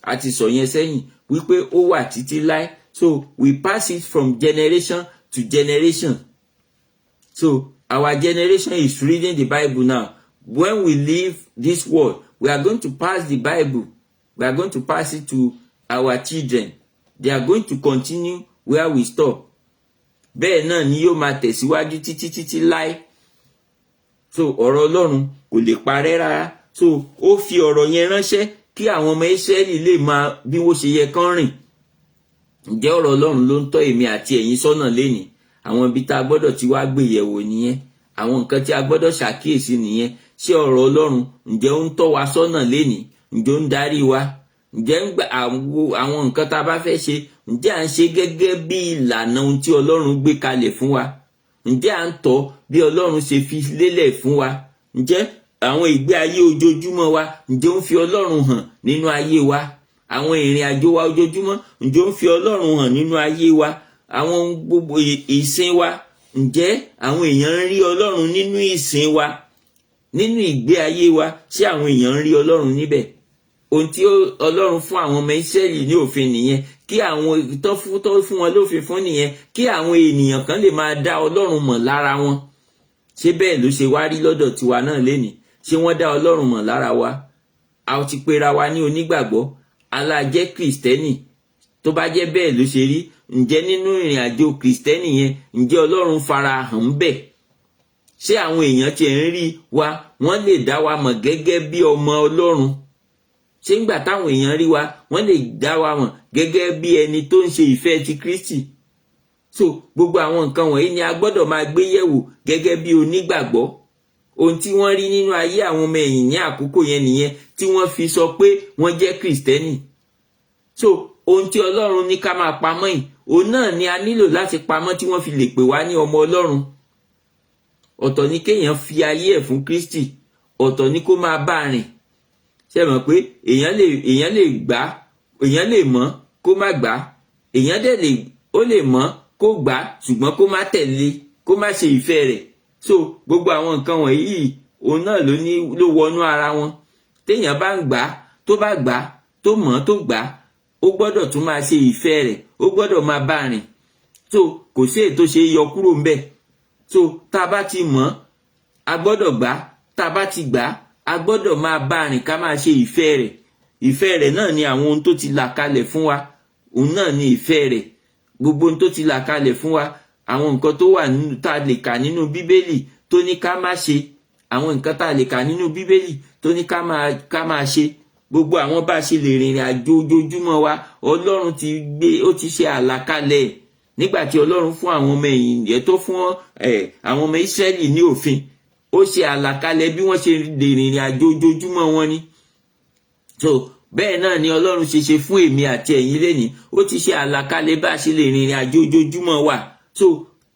a ti sọ yẹn sẹ́yìn wípé ó wà títí láé. So we pass it from generation to generation. So our generation is reading the Bible now. When we leave this world, we are going to pass the Bible. We are going to pass it to our children. They are going to continue where we stop. Bẹ́ẹ̀ náà ni yóò máa tẹ̀síwájú títí láé. So ọ̀rọ̀ Ọlọ́run kò lè parẹ́ rárá. So ó fi ọ̀rọ̀ yẹn ránṣẹ́ kí àwọn ọmọ Ísírẹ́lì lè máa bí wọ́n ṣe yẹ kán rìn. Ǹjẹ́ ọ̀rọ̀ Ọlọ́run ló ń tọ́ èmi àti ẹ̀yin sọ́nà lénìí? Àwọn ibi tá a gbọ́dọ̀ ti wá gbé yẹ̀wò nìyẹn. Àwọn nǹkan tí a gbọ́dọ̀ ṣàkíyèsí nìyẹn. Ṣé ọ̀rọ̀ Ọlọ́run ǹjẹ́ ó ń tọ́ wa sọ́nà lénìí? Ǹjẹ́ ó ń darí wa? Ǹjẹ́ àwọn nǹkan tá a bá fẹ́ ṣe, ǹjẹ́ à ń ṣe gẹ́gẹ́ bí ìlànà ohun tí Ọlọ́run gbé kalẹ̀ fún wa? Ǹjẹ́ à ń tọ́ bí Ọlọ́run ṣe fi lélẹ̀ fún wa? Ǹjẹ́ àwọn ìgbé ayé ojoojúmọ́ wa ǹjẹ́ ó ń fi Ọlọ́run hàn nínú ayé wa? Àwọn ìrìn àjò wa ojoojúmọ́ ǹjẹ́ ó ń fi Ọlọ́run hàn nínú ayé wa? Àwọn gbogbo ìsìn wa ǹjẹ́ àwọn èèyàn ń rí Ọlọ́run nínú ìsìn wa? Nínú ìgbé ayé wa ṣé àwọn èèyàn ń rí Ọlọ́run níbẹ̀? Ohun tí Ọlọ́run fún àwọn ọmọ Ísírẹ́lì ní òfin nìyẹn, kí àwọn tó fún wọn lófin fún nìyẹn, kí àwọn ènìyàn kan lè máa dá Ọlọ́run mọ̀ lára wọn. Ṣé bẹ́ẹ̀ ló ṣe wá rí lọ́dọ̀ tiwa náà lénìí? Ṣé wọ́n dá Ọlọ́run mọ̀ lára wa? A ti pera wa ní onígbàgbọ́, alájẹ́ Kristẹni. Tó bá jẹ́ bẹ́ẹ̀ ló ṣe rí, ǹjẹ́ nínú ìrìn àjò Kristẹni yẹn ǹjẹ́ Ọlọ́run farahàn ńbẹ̀? Ṣé àwọn èèyàn tí ń rí wa wọ́n lè dá wa mọ̀ gẹ́gẹ́ bí ọmọ Ọlọ́run? Ṣé ńgbà táwọn èèyàn rí wa wọ́n lè dá wa mọ̀ gẹ́gẹ́ bí ẹni tó ń ṣe ìfẹ́ ti Kristi? So gbogbo àwọn nǹkan wọ̀nyí ni a gbọ́dọ̀ máa gbé yẹ̀wò gẹ́gẹ́ bí onígbàgbọ́. Ohun tí wọ́n rí nínú ayé àwọn ọmọ ẹ̀yìn ní àkókò yẹn nìyẹn tí wọ́n fi sọ pé wọ́n jẹ́ Kristẹni. So ohun tí Ọlọ́run ní ká máa pamọ́ yìí, òun náà ni a nílò láti pamọ́ tí wọ́n fi lè pè wá ní ọmọ Ọlọ́run. Ọ̀tọ̀ ni kéèyàn fi ayé ẹ̀ fún Kristi, ọ̀tọ̀ ni kó máa bá rìn. Ṣé mọ̀ pé èèyàn lè gbà, èèyàn lè mọ̀ kó má gbà, èèyàn dẹ̀ ó lè mọ̀ kó gbà ṣùgbọ́n kó má tẹ̀lé, kó má ṣe ìfẹ́ rẹ̀. So gbogbo àwọn nǹkan wọ̀nyí òun náà ló wọnú ara wọn. Téèyàn bá ń gbà, tó bá gbà, tó mọ̀ tó gbà, ó gbọ́dọ̀ tún máa ṣe ìfẹ́ rẹ̀, ó gbọ́dọ̀ máa bá rìn. So kò sí èyí tó ṣe yọ kúrò ńbẹ̀. So tá a bá ti mọ̀, a gbọ́dọ̀ gbà, tá a bá ti gbà, a gbọ́dọ̀ máa bá rìn ká máa ṣe ìfẹ́ rẹ̀. Ìfẹ́ rẹ̀ náà ni àwọn ohun tó ti là kalẹ̀ fún wa. Òun náà ni ìfẹ́ rẹ̀. Gbogbo ohun tó ti là kalẹ̀ fún wa, àwọn nǹkan tó wà nínú tá a lè kà nínú Bíbélì tó ní ká má ṣe, àwọn nǹkan tá a lè kà nínú Bíbélì tó ní ká máa ṣe, gbogbo àwọn bá ṣe lè rìnrìn àjò ojoojúmọ́ wa, Ọlọ́run ó ti ṣe àlàkalẹ̀. Nígbà tí Ọlọ́run fún àwọn ọmọ ẹ̀yìn yẹn tó fún àwọn ọmọ Ísírẹ́lì ní òfin, ó ṣe àlàkalẹ̀ bí wọ́n ṣe lè rìnrìn àjò ojoojúmọ́ wọn ni. So bẹ́ẹ̀ náà ni Ọlọ́run ṣe fún èmi àti ẹ̀yin lénìí, ó ti ṣe àlàkalẹ̀ bá ṣe lè rìnrìn àjò ojoojúmọ́ wa. So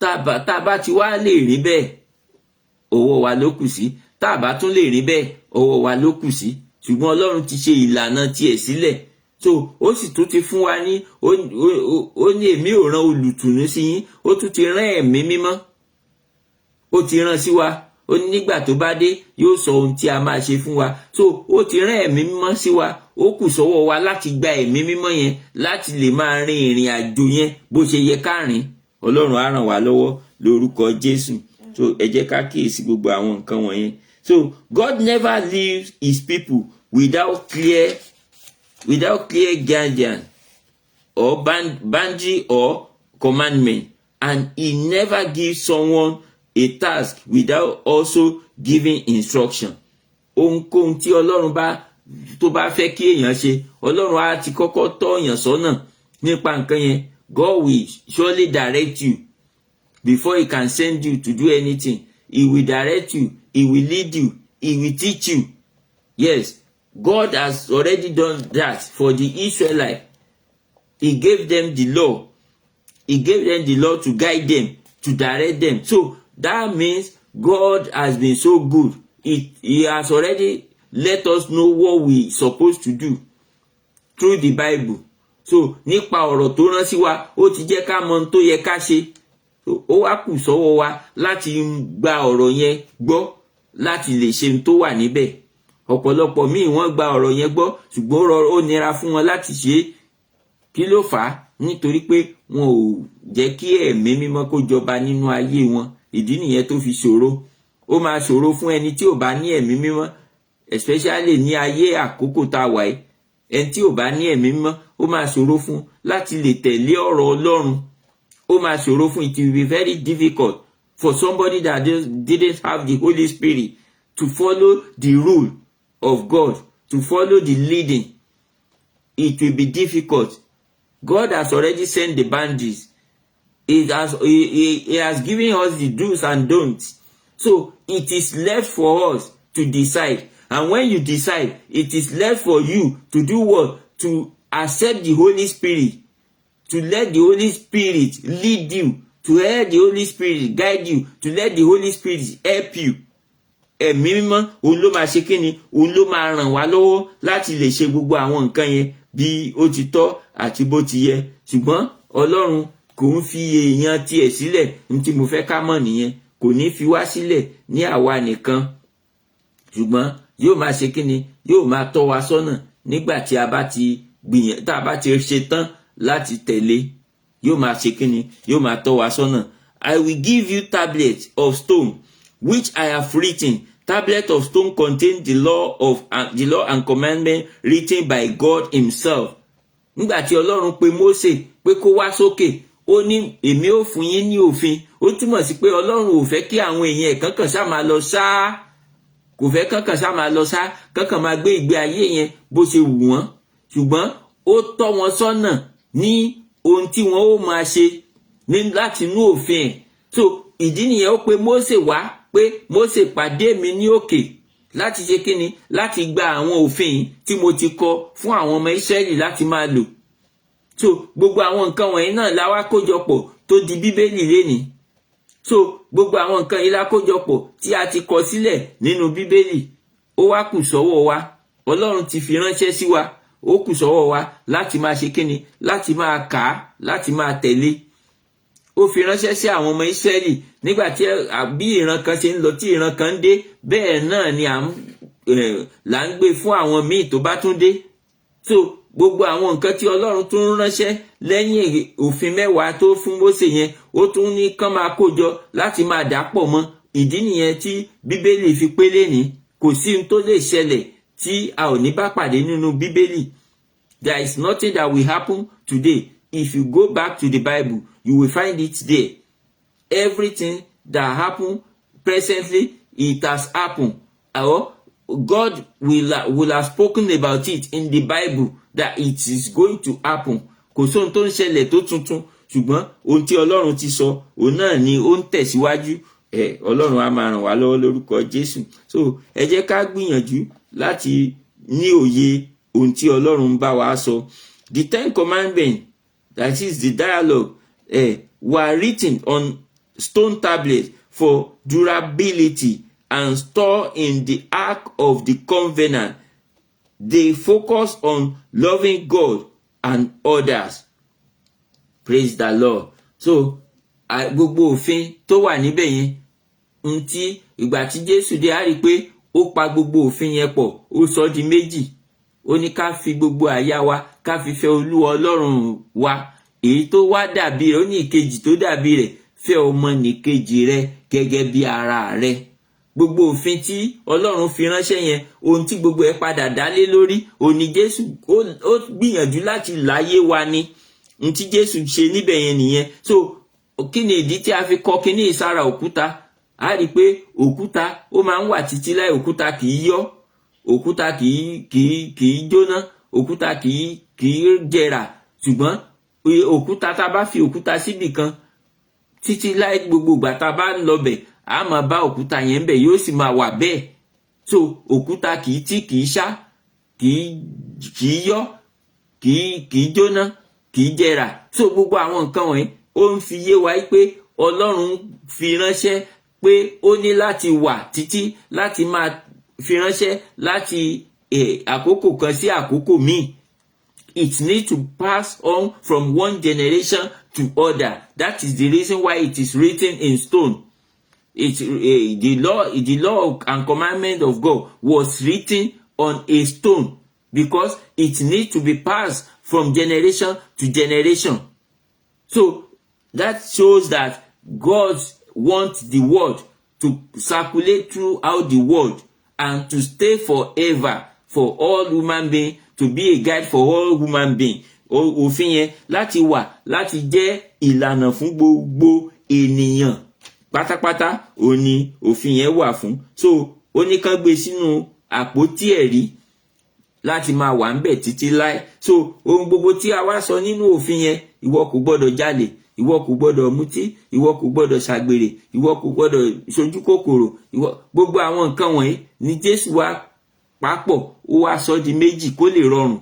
tá a bá ti wá lè rí bẹ́ẹ̀, ọwọ́ wa ló kù sí. Tá a bá tún lè rí bẹ́ẹ̀, ọwọ́ wa ló kù sí. Ṣùgbọ́n Ọlọ́run ti ṣe ìlànà tiẹ̀ sílẹ̀. So ó sì tún ti fún wa ní, ó ní èmi ò rán olùtùnú sí yín, ó tún ti rán ẹ̀mí mímọ́. Ó ti rán sí wa. Ó ní nígbà tó bá dé yóò sọ ohun tí a máa ṣe fún wa. So ó ti rán ẹ̀mí mímọ́ sí wa. Ó kù sọ́wọ́ wa láti gba ẹ̀mí mímọ́ yẹn láti lè máa rin ìrìn àjò yẹn bó ṣe yẹ ká rìn. Ọlọ́run á ràn wá lọ́wọ́ lórúkọ Jésù. So ẹ jẹ́ ká kíyèsí gbogbo àwọn nǹkan wọ̀nyẹn. So God never leaves his people without clear guidance or boundary or commandment, and he never gives someone a task without also giving instruction. Ohunkóhun tí Ọlọ́run tó bá fẹ́ kí èèyàn ṣe, Ọlọ́run á ti kọ́kọ́ tọ́ èèyàn sọ́nà nípa nǹkan yẹn. God will surely direct you before he can send you to do anything. He will direct you, he will lead you, he will teach you. Yes, God has already done that for the Israelites. He gave them the law. He gave them the law to guide them, to direct them. So that means God has been so good. He has already let us know what we supposed to do through the Bible. So nípa ọ̀rọ̀ tó rán sí wa ó ti jẹ́ ká mọ ohun tó yẹ ká ṣe. Ó wá kù sọ́wọ́ wa láti gba ọ̀rọ̀ yẹn gbọ́ láti lè ṣe ohun tó wà níbẹ̀. Ọ̀pọ̀lọpọ̀ míì wọ́n gba ọ̀rọ̀ yẹn gbọ́ ṣùgbọ́n ó nira fún wọn láti ṣe é. Kí ló fà á? Nítorí pé wọn ò jẹ́ kí ẹ̀mí mímọ́ kó jọba nínú ayé wọn. Ìdí nìyẹn tó fi ṣòro. Ó máa ṣòro fún ẹni tí ò bá ní ẹ̀mí mímọ́, especially ní ayé àkókò tá a wà yìí. Ẹni tí ò bá ní ẹ̀mí mímọ́ ó máa ṣòro fún láti lè tẹ̀lé ọ̀rọ̀ Ọlọ́run. Ó máa ṣòro fún, it will be very difficult for somebody that didn't have the Holy Spirit to follow the rule of God, to follow the leading. It will be difficult. God has already sent the boundaries. He has given us the do's and don'ts. So it is left for us to decide. And when you decide, it is left for you to do what? To accept the Holy Spirit. To let the Holy Spirit lead you. To let the Holy Spirit guide you. To let the Holy Spirit help you. Ẹ̀mí mímọ́ òun ló máa ṣe kíni? Òun ló máa ràn wá lọ́wọ́ láti lè ṣe gbogbo àwọn nǹkan yẹn bí ó ti tọ́ àti bó ti yẹ. Ṣùgbọ́n Ọlọ́run kò ń fi èèyàn tiẹ̀ sílẹ̀. Ní tí mo fẹ́ ká mọ̀ nìyẹn. Kò ní fi wá sílẹ̀ ní àwa nìkan. Ṣùgbọ́n yóò máa ṣe kíni? Yóò máa tọ́ wa sọ́nà nígbà tí a bá ti gbìyànjú, tá a bá ti ṣe tán láti tẹ̀lé. Yóò máa ṣe kíni? Yóò máa tọ́ wa sọ́nà. I will give you tablets of stone, which I have written. Tablet of stone contain the law and commandment written by God himself. Nígbà tí Ọlọ́run pè Mósè pé kó wá sókè, ó ní èmi ó fún yín ní òfin. Ó túmọ̀ sí pé Ọlọ́run ò fẹ́ kí àwọn èèyàn kankan ṣá máa lọ ṣá. Kò fẹ́ kankan ṣá máa lọ ṣá, kankan máa gbé ìgbé ayé yẹn bó ṣe wù wọ́n. Ṣùgbọ́n ó tọ́ wọn sọ́nà ní ohun tí wọ́n ó máa ṣe ní láti inú òfin ẹ̀. So ìdí nìyẹn ó pè Mósè wá pé Mósè pàdé mi ní òkè láti ṣe kíni? Láti gba àwọn òfin tí mo ti kọ fún àwọn ọmọ Ísírẹ́lì láti máa lò. So gbogbo àwọn nǹkan wọ̀nyí náà la wá kójọpọ̀ tó di Bíbélì lénìí. So gbogbo àwọn nǹkan yìí la kójọpọ̀ tí a ti kọ sílẹ̀ nínú Bíbélì. Ó wá kù sọ́wọ́ wa. Ọlọ́run ti fi ránṣẹ́ sí wa. Ó kù sọ́wọ́ wa láti máa ṣe kíni? Láti máa kà á, láti máa tẹ̀lé. Ó fi ránṣẹ́ sí àwọn ọmọ Ísírẹ́lì nígbà tí bí ìran kan ṣe ń lọ tí ìran kan ń dé, bẹ́ẹ̀ náà ni là ń gbé fún àwọn míì tó bá tún dé. So gbogbo àwọn nǹkan tí Ọlọ́run tún ránṣẹ́ lẹ́yìn òfin 10 tó fún Mósè yẹn, ó tún ní kán máa kójọ láti máa dàpọ̀ mọ́. Ìdí nìyẹn tí Bíbélì fi pé lénìí. Kò sí ohun tó lè ṣẹlẹ̀ tí a ò ní bá pàdé nínú Bíbélì. There is nothing that will happen today. If you go back to the Bible, you will find it there. Everything that happened presently, it has happened. Or God will have spoken about it in the Bible that it is going to happen. Kò sóhun tó ń ṣẹlẹ̀ tó tuntun, ṣùgbọ́n ohun tí Ọlọ́run ti sọ, òun náà ni ó ń tẹ̀síwájú. Ọlọ́run á máa ràn wá lọ́wọ́ lórúkọ Jésù. So ẹ jẹ́ ká gbìyànjú láti ní òye ohun tí Ọlọ́run bá wa sọ. The 10 commandments, that is the dialogue, were written on stone tablets for durability and stored in the Ark of the Covenant. They focus on loving God and others. Praise the Lord. So gbogbo òfin tó wà níbẹ̀ yẹn, ntí ìgbà tí Jésù dé, a rí pé ó pa gbogbo òfin yẹn pọ̀, ó sọ di méjì. Ó ní ká fi gbogbo àyà wa ká fi fẹ́ Olúwa Ọlọ́run wa. Èyí tó wá dàbí rẹ̀, ó ní ìkejì tó dàbí rẹ̀, fẹ́ ọmọnìkejì rẹ gẹ́gẹ́ bí ara rẹ. Gbogbo òfin tí Ọlọ́run fi ránṣẹ́ yẹn, ohun tí gbogbo ẹ̀ padà dálé lórí, òní Jésù ó gbìyànjú láti láyé wa ni. Ohun tí Jésù ṣe níbẹ̀ yẹn nìyẹn. So kí ni ìdí tí a fi kọ́ kíní ìsára òkúta? A rí pé òkúta ó máa ń wà títí láì, òkúta kì í yọ́, òkúta kì í jóná, òkúta kì í jẹrà. Ṣùgbọ́n òkúta, tá bá fi òkúta síbì kan títí láì, gbogbo ìgbà tá bá ń lọ bẹ̀, a máa bá òkúta yẹn bẹ̀, yóò sì máa wà bẹ́ẹ̀. So òkúta kì í tí, kì í ṣá, kì í yọ́, kì í jóná, kì í jẹrà. So gbogbo àwọn nǹkan wọ̀nyí ó ń fi yé wa pé Ọlọ́run fi ránṣẹ́ pé ó ní láti wà títí láti máa fi ránṣẹ́ láti àkókò kan sí àkókò míì. It needs to pass on from one generation to other. That is the reason why it is written in stone. The law and commandment of God was written on a stone because it needs to be passed from generation to generation. So that shows that God wants the word to circulate throughout the world and to stay forever for all human beings, to be a guide for all human beings. Òfin yẹn láti wà láti jẹ́ ìlànà fún gbogbo ènìyàn pátápátá ó ní òfin yẹn wà fún. So ó ní kán gbé sínú àpótí ẹ̀rí láti máa wà ńbẹ̀ títí láé. So ohun gbogbo tí a wá sọ nínú òfin yẹn, ìwọ kò gbọdọ̀ jalè, ìwọ kò gbọdọ̀ mutí, ìwọ kò gbọdọ̀ ṣàgbèrè, ìwọ kò gbọdọ̀ ṣojú kòkòrò, gbogbo àwọn nǹkan wọ̀nyí ni Jésù wá papọ̀, ó wá sọ di méjì kó lè rọrùn.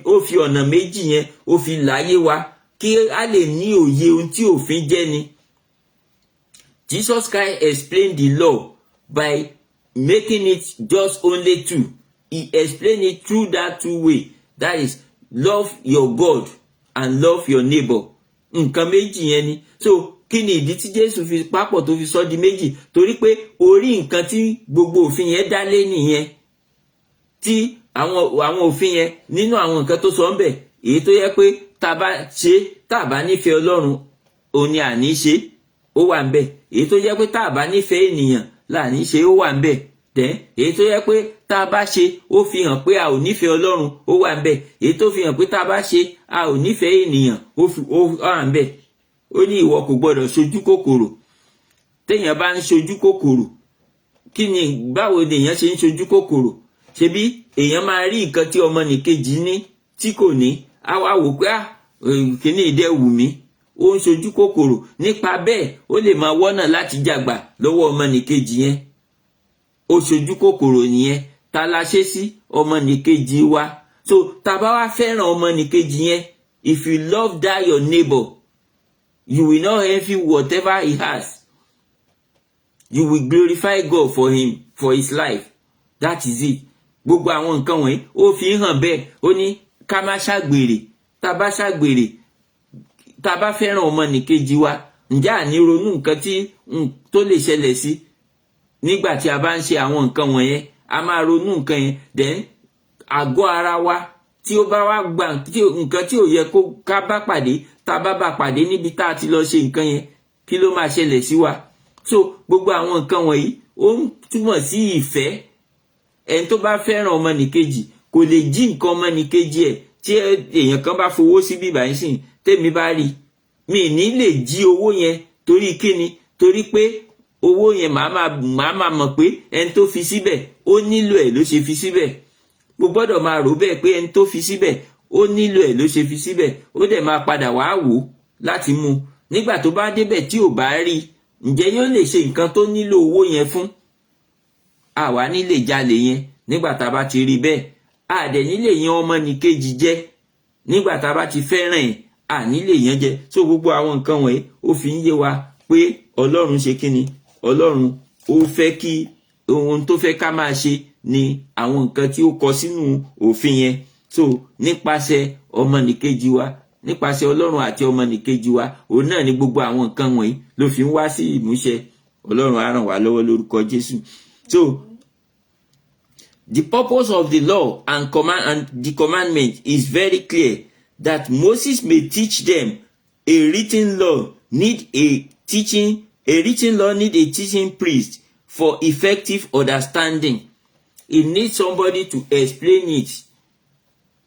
Ó fi ọ̀nà méjì yẹn ó fi láyé wa kí a lè ní òye ohun tí òfin jẹ́ ni. Jesus Christ explained the law by making it just only two. He explained it through that two way. That is, love your God and love your neighbor. Nǹkan méjì yẹn ni. So kí ni ìdí tí Jésù fi papọ̀ tó fi sọ di méjì? Torí pé orí nǹkan tí gbogbo òfin yẹn dá lé nìyẹn. Tí àwọn òfin yẹn nínú àwọn nǹkan tó sọ ń bẹ̀, èyí tó yẹ pé tá bá ṣe, tá bá nífẹ̀ẹ́ Ọlọ́run, òun ni àní ṣe, ó wà ńbẹ̀. Èyí tó yẹ pé tá bá nífẹ̀ẹ́ ènìyàn láàní ṣe, ó wà ńbẹ̀. Èyí tó yẹ pé tá bá ṣe, ó fi hàn pé a ò nífẹ̀ẹ́ Ọlọ́run, ó wà ńbẹ̀. Èyí tó fi hàn pé tá bá ṣe, a ò nífẹ̀ẹ́ ènìyàn, ó wà ńbẹ̀. Ó ní ìwọ kò gbọdọ̀ ṣojú kòkòrò. Téèyàn bá ń ṣojú kòkòrò, kí ni báwo ni èèyàn ṣe ń ṣojú kòkòrò? Ṣebí èèyàn máa rí nǹkan tí ọmọnìkejì ní tí kò ní, á wá wò pé kíní ìdẹ wù mí, ó ń ṣojú kòkòrò. Nípa bẹ́ẹ̀ ó lè máa wọ́nà láti jàgbà lọ́wọ́ ọmọnìkejì yẹn. Ó ṣojú kòkòrò nìyẹn. Ta la ṣe sí? Ọmọnìkejì wa. So tá bá wá fẹ́ràn ọmọnìkejì yẹn, if you love that your neighbor, you will not envy whatever he has. You will glorify God for him, for his life. That is it. Gbogbo àwọn nǹkan wọ̀nyí ó fi hàn bẹ́ẹ̀. Ó ní ká má ṣàgbèrè. Tá bá ṣàgbèrè, tá bá fẹ́ràn ọmọnìkejì wa, ǹjẹ́ àní ronú nǹkan tó lè ṣẹlẹ̀ sí nígbà tí a bá ń ṣe àwọn nǹkan wọ̀nyẹn? A máa ronú nǹkan yẹn. Then àgọ́ ara wa tí ó bá wá gba nǹkan tí ò yẹ kó ká bá pàdé, tá bá bá pàdé níbi tá ti lọ ṣe nǹkan yẹn, kí ló máa ṣẹlẹ̀ sí wa? So gbogbo àwọn nǹkan wọ̀nyí ó ń túmọ̀ sí ìfẹ́. Ẹni tó bá fẹ́ràn ọmọnìkejì kò lè jí nǹkan ọmọnìkejì ẹ̀. Tí èèyàn kan bá fowó sí bíbá yín sìn, tèmi bá rí, mi ní lè jí owó yẹn. Torí kíni? Torí pé owó yẹn màá máa mọ̀ pé ẹni tó fi síbẹ̀ ó nílò ẹ̀ ló ṣe fi síbẹ̀. Mo gbọ́dọ̀ máa rò bẹ́ẹ̀ pé ẹni tó fi síbẹ̀ ó nílò ẹ̀ ló ṣe fi síbẹ̀. Ó dẹ̀ máa padà wá wò láti mú. Nígbà tó bá débẹ̀ tí ò bá rí, ǹjẹ́ yóò lè ṣe nǹkan tó nílò owó yẹn fún? Àwa nílè jalè yẹn nígbà tá bá ti rí bẹ́ẹ̀. A dẹ̀ nílè yan ọmọnìkejì jẹ nígbà tá bá ti fẹ́ràn ẹ̀. A nílè yan jẹ. So gbogbo àwọn nǹkan wọ̀nyí ó fi ń yé wa pé Ọlọ́run ṣe kíni? Ọlọ́run ó fẹ́ kí ohun tó fẹ́ ká máa ṣe ni àwọn nǹkan tí ó kọ sínú òfin yẹn. So nípasẹ̀ ọmọnìkejì wa, nípasẹ̀ Ọlọ́run àti ọmọnìkejì wa, òun náà ni gbogbo àwọn nǹkan wọ̀nyí ló fi ń wá sí ìmúṣẹ. Ọlọ́run á ràn wá lọ́wọ́ lórúkọ Jésù. So the purpose of the law and the commandment is very clear, that Moses may teach them. A written law need a teaching priest for effective understanding. It needs somebody to explain it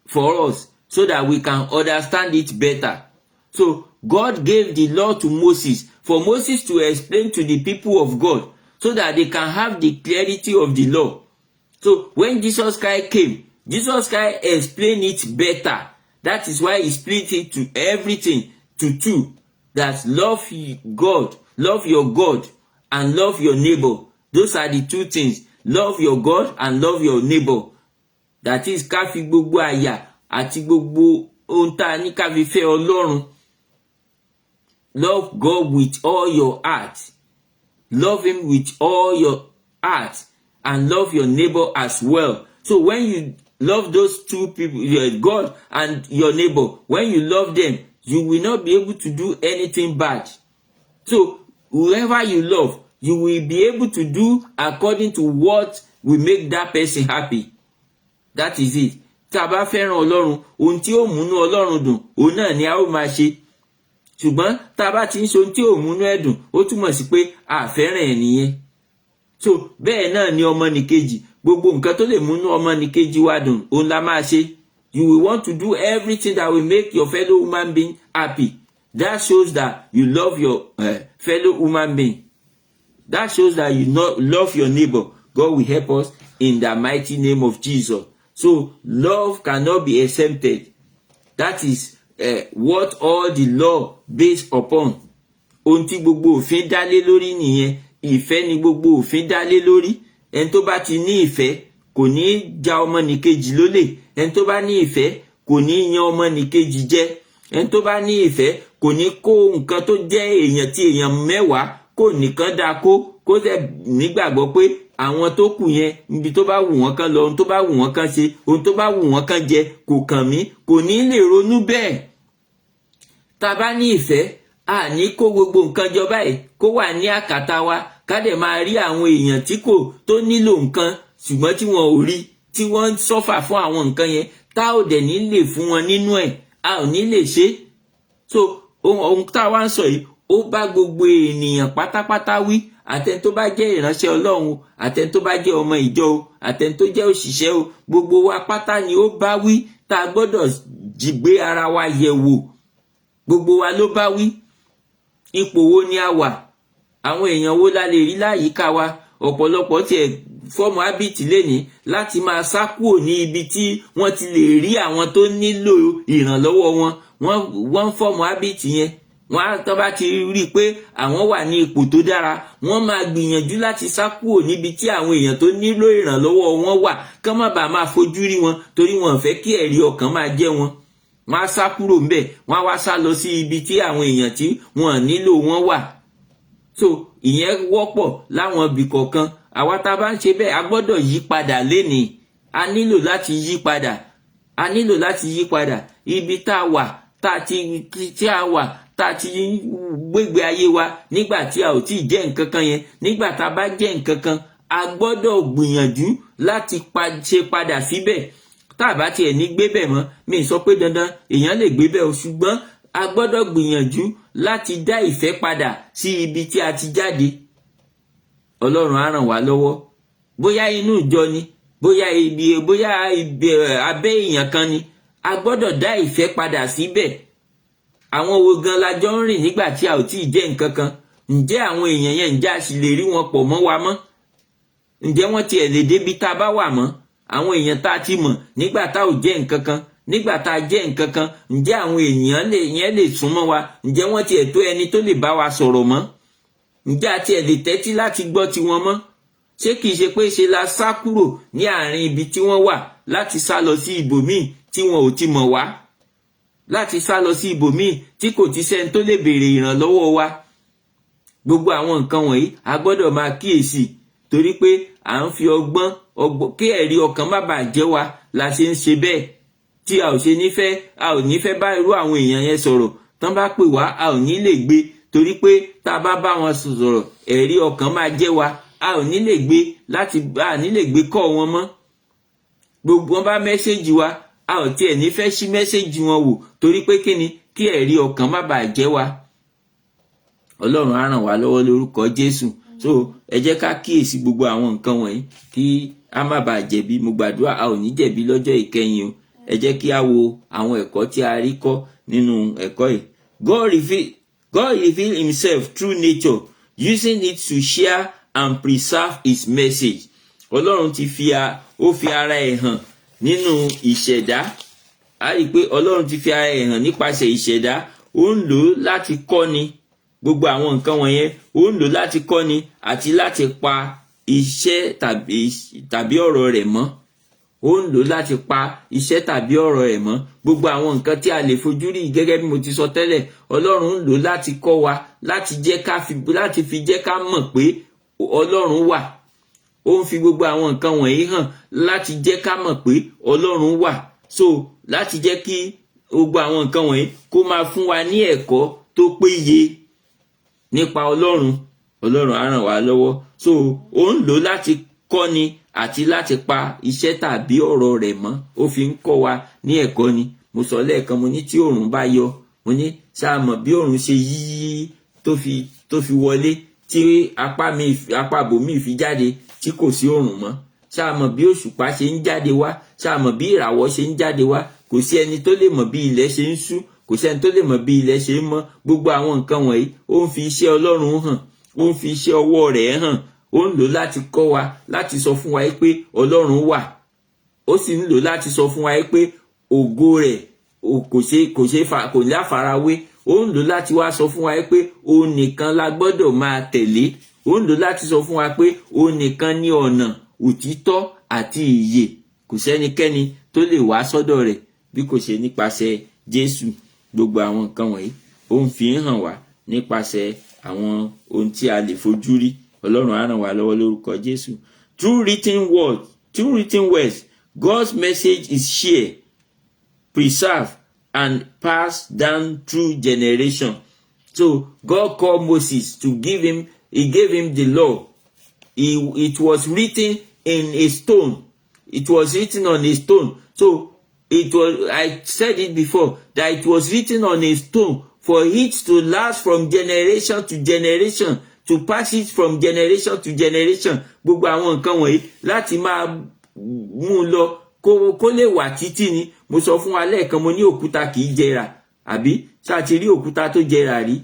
for us so that we can understand it better. So God gave the law to Moses for Moses to explain to the people of God so that they can have the clarity of the law. So when Jesus Christ came, Jesus Christ explained it better. That is why he split it to everything to two. That love God, love your God, and love your neighbor. Those are the two things. Love your God and love your neighbor. That is, ká fi gbogbo àyà àti gbogbo ohun tá ní ká fi fẹ́ Ọlọ́run. Love God with all your heart. Love him with all your heart. and love your neighbor as well. So when you love those two people, God and your neighbor, when you love them, you will not be able to do anything bad. So whoever you love, you will be able to do according to what will make that person happy. That is it. Tá bá fẹ́ràn Ọlọ́run, ohun tí ó múnú Ọlọ́run dùn, òun náà ni a ó máa ṣe. Ṣùgbọ́n tá bá ti ń ṣe ohun tí ó múnú ẹ̀ dùn, ó túmọ̀ sí pé a fẹ́ràn ẹ̀ nìyẹn. So bẹ́ẹ̀ náà ni ọmọnìkejì, gbogbo nǹkan tó lè múnú ọmọnìkejì wa dùn, òun la máa ṣe. You will want to do everything that will make your fellow human being happy. That shows that you love your fellow human being. That shows that you love your neighbor. God will help us in the mighty name of Jesus. So love cannot be exempted. That is what all the law based upon. Ohun tí gbogbo òfin dá lé lórí nìyẹn. Ìfẹ́ ni gbogbo òfin dá lé lórí. Ẹni tó bá ti ní ìfẹ́ kò ní ja ọmọnìkejì lólè. Ẹni tó bá ní ìfẹ́ kò ní yan ọmọnìkejì jẹ. Ẹni tó bá ní ìfẹ́ kò ní kó nǹkan tó jẹ́ èèyàn tí èèyàn mẹ́wàá kò nìkan dá kó tẹ̀ nígbàgbọ́ pé àwọn tó kù yẹn níbi tó bá wù wọ́n kán lọ, ohun tó bá wù wọ́n kán ṣe, ohun tó bá wù wọ́n kán jẹ kò kàn mí, kò ní lè ronú bẹ́ẹ̀. Tá bá ní ìfẹ́, a ní kó gbogbo nǹkan jọ báyìí kó wà ní àkàtà wa, ká dẹ̀ máa rí àwọn èèyàn tí kò tó nílò nǹkan ṣùgbọ́n tí wọn ò rí, tí wọ́n ń sọ́fà fún àwọn nǹkan yẹn, tá ò dẹ̀ ní lè fún wọn nínú ẹ̀, a ò ní lè ṣe. So ohun tá wá ń sọ yìí ó bá gbogbo ènìyàn pátápátá wí, àtẹni tó bá jẹ́ ìránṣẹ́ Ọlọ́run, àtẹni tó bá jẹ́ ọmọ ìjọ o, àtẹni tó jẹ́ òṣìṣẹ́ o, gbogbo wa pátá ni ó bá wí. Tá gbọ́dọ̀ gbé ara wa yẹ̀ wò. Gbogbo wa ló bá wí. Ipò wo ni a wà? Àwọn èèyàn wo la lè rí láyìíká wa? Ọ̀pọ̀lọpọ̀ tiẹ̀ fọ́ọ̀mù hábìtì lénìí láti máa sá kúrò ní ibi tí wọ́n ti lè rí àwọn tó nílò ìrànlọ́wọ́ wọn. Wọ́n fọ́ọ̀mù hábìtì yẹn. Wọ́n tó bá ti rí pé àwọn wà ní ipò tó dára, wọ́n máa gbìyànjú láti sá kúrò níbi tí àwọn èèyàn tó nílò ìrànlọ́wọ́ wọn wà, kán má bàa máa fojú rí wọn torí wọn fẹ́ kí ẹ̀rí ọkàn máa jẹ́ wọn. Wọ́n á sá kúrò ńbẹ̀, wọ́n á wá sá lọ sí ibi tí àwọn èèyàn tí wọ́n nílò wọn wà. So ìyẹn wọ́pọ̀ láwọn ibì kọ̀ọ̀kan. Àwa tá bá ń ṣe bẹ́ẹ̀, a gbọ́dọ̀ yí padà lénìí. A nílò láti yí padà. A nílò láti yí padà. Ibi tá a wà, tá a ti gbégbé ayé wa nígbà tí a ò tí jẹ́ nǹkan kan yẹn, nígbà tá bá jẹ́ nǹkan kan, a gbọ́dọ̀ gbìyànjú láti ṣe padà síbẹ̀. Tá bá tiẹ̀ ní gbé bẹ̀ mọ́, mi sọ pé dandan èèyàn lè gbé bẹ̀ o, ṣùgbọ́n a gbọ́dọ̀ gbìyànjú láti dá ìfẹ́ padà sí ibi tí a ti jáde. Ọlọ́run á ràn wá lọ́wọ́. Bóyá inú ìjọ ni, bóyá ibi abẹ́ èèyàn kan ni, a gbọ́dọ̀ dá ìfẹ́ padà síbẹ̀. Àwọn wo gan la jọ ń rìn nígbà tí a ò tí jẹ́ nǹkan kan? Ǹjẹ́ àwọn èèyàn yẹn ǹjẹ́ a sì lè rí wọn pọ̀ mọ́ wa mọ́? Ǹjẹ́ wọ́n tiẹ̀ lè débi tá bá wà mọ́? Àwọn èèyàn tá ti mọ̀ nígbà tá ò jẹ́ nǹkan kan, nígbà tá jẹ́ nǹkan kan, ǹjẹ́ àwọn èèyàn yẹn lè súnmọ́ wa? Ǹjẹ́ wọ́n tiẹ̀ tó ẹni tó lè bá wa sọ̀rọ̀ mọ́? Ǹjẹ́ a tiẹ̀ lè tẹ́tí láti gbọ́ tiwọn mọ́? Ṣé kìí ṣe pé ṣe la sá kúrò ní àárín ibi tí wọ́n wà láti sá lọ sí ibòmíì tí wọn ò ti mọ̀ wá? Láti sá lọ sí ibòmíì tí kò ti sẹ́ni tó lè béèrè ìrànlọ́wọ́ wa? Gbogbo àwọn nǹkan wọ̀nyí a gbọ́dọ̀ máa kíyèsí, torí pé à ń fi ọgbọ́n kí ẹ̀rí ọkàn má bàa jẹ́ wa la ṣe ń ṣe bẹ́ẹ̀. Tí a ò ní fẹ́ bá irú àwọn èèyàn yẹn sọ̀rọ̀. Tán bá pè wá, a ò ní lè gbé, torí pé tá bá bá wọn sọ̀rọ̀, ẹ̀rí ọkàn máa jẹ́ wa. A ò ní lè gbé kọ́ wọn mọ́. Gbogbo wọn bá mẹ́sẹ́jì wa, a ò tiẹ̀ ní fẹ́ ṣí mẹ́sẹ́jì wọn wò, torí pé kíni? Kí ẹ̀rí ọkàn má bàa jẹ́ wa. Ọlọ́run á ràn wá lọ́wọ́ lórúkọ Jésù. So ẹ jẹ́ ká kíyèsí gbogbo àwọn nǹkan wọ̀nyí kí a má bàa jẹ̀bi. Mo gbàdúrà a ò ní jẹ̀bi lọ́jọ́ ìkẹyìn o. Ẹ jẹ́ kí a wo àwọn ẹ̀kọ́ tí a rí kọ́ nínú ẹ̀kọ́ yìí. God revealed himself through nature, using it to share and preserve his message. Ọlọ́run ti fi ara ẹ̀ hàn nínú ìṣẹ̀dá. A rí pé Ọlọ́run ti fi ara ẹ̀ hàn nípasẹ̀ ìṣẹ̀dá. Ó ń lò láti kọ́ni. Gbogbo àwọn nǹkan wọ̀nyẹn ó ń lò láti kọ́ni àti láti pa iṣẹ́ tàbí ọ̀rọ̀ rẹ̀ mọ́. Ó ń lò láti pa iṣẹ́ tàbí ọ̀rọ̀ rẹ̀ mọ́. Gbogbo àwọn nǹkan tí a lè fojú rí gẹ́gẹ́ bí mo ti sọ tẹ́lẹ̀, Ọlọ́run ń lò láti kọ́ wa, láti fi jẹ́ ká mọ̀ pé Ọlọ́run wà. ó ń fi gbogbo àwọn nǹkan wọ̀nyí hàn láti jẹ́ ká mọ̀ pé Ọlọ́run wà. So láti jẹ́ kí gbogbo àwọn nǹkan wọ̀nyí kó máa fún wa ní ẹ̀kọ́ tó péye nípa Ọlọ́run. Ọlọ́run á ràn wá lọ́wọ́. So ó ń lò láti kọ́ni àti láti pa iṣẹ́ tàbí ọ̀rọ̀ rẹ̀ mọ́. Ó fi ń kọ́ wa ní ẹ̀kọ́ ni. Mo sọ lẹ́ẹ̀kan, mo ní tí òòrùn bá yọ, mo ní ṣáà mọ̀ bí òòrùn ṣe yí tó fi wọlé, tí apá bòmíì fi jáde tí kò sí òòrùn mọ́. Ṣáà mọ̀ bí òṣùpá ṣe ń jáde wá, ṣáà mọ̀ bí ìràwọ̀ ṣe ń jáde wá. Kò sí ẹni tó lè mọ̀ bí ilẹ̀ ṣe ń ṣú, kò sí ẹni tó lè mọ̀ bí ilẹ̀ ṣe ń mọ́. Gbogbo àwọn nǹkan wọ̀nyí ó ń fi iṣẹ́ Ọlọ́run hàn, ó ń fi iṣẹ́ ọwọ́ rẹ̀ hàn. Ó ń lò láti kọ́ wa, láti sọ fún wa pé Ọlọ́run wà. Ó sì ń lò láti sọ fún wa pé ògo rẹ̀ kò láfarawé. Ó ń lò láti wá sọ fún wa pé òun nìkan la gbọ́dọ̀ máa tẹ̀lé. Ó ń lò láti sọ fún wa pé òun nìkan ní ọ̀nà, òtítọ́ àti ìyè. Kò sẹ́nikẹ́ni tó lè wá sọ́dọ̀ rẹ̀ bí kò ṣe nípasẹ̀ Jésù. Gbogbo àwọn nǹkan wọ̀nyí ó ń fi hàn wá nípasẹ̀ àwọn ohun tí a lè fojú rí. Ọlọ́run á ràn wá lọ́wọ́ lórúkọ Jésù. Through written words, God's message is shared, preserved, and passed down through generation. So God called Moses to he gave him the law. It was written in a stone. It was written on a stone. So I said it before, that it was written on a stone for it to last from generation to generation, to pass it from generation to generation. Gbogbo àwọn nǹkan wọ̀nyí láti máa mú lọ kó lè wà títí ni. Mo sọ fún wa lẹ́ẹ̀kan, mo ní òkúta kì í jẹrà, àbí ṣá ti rí òkúta tó jẹrà rí?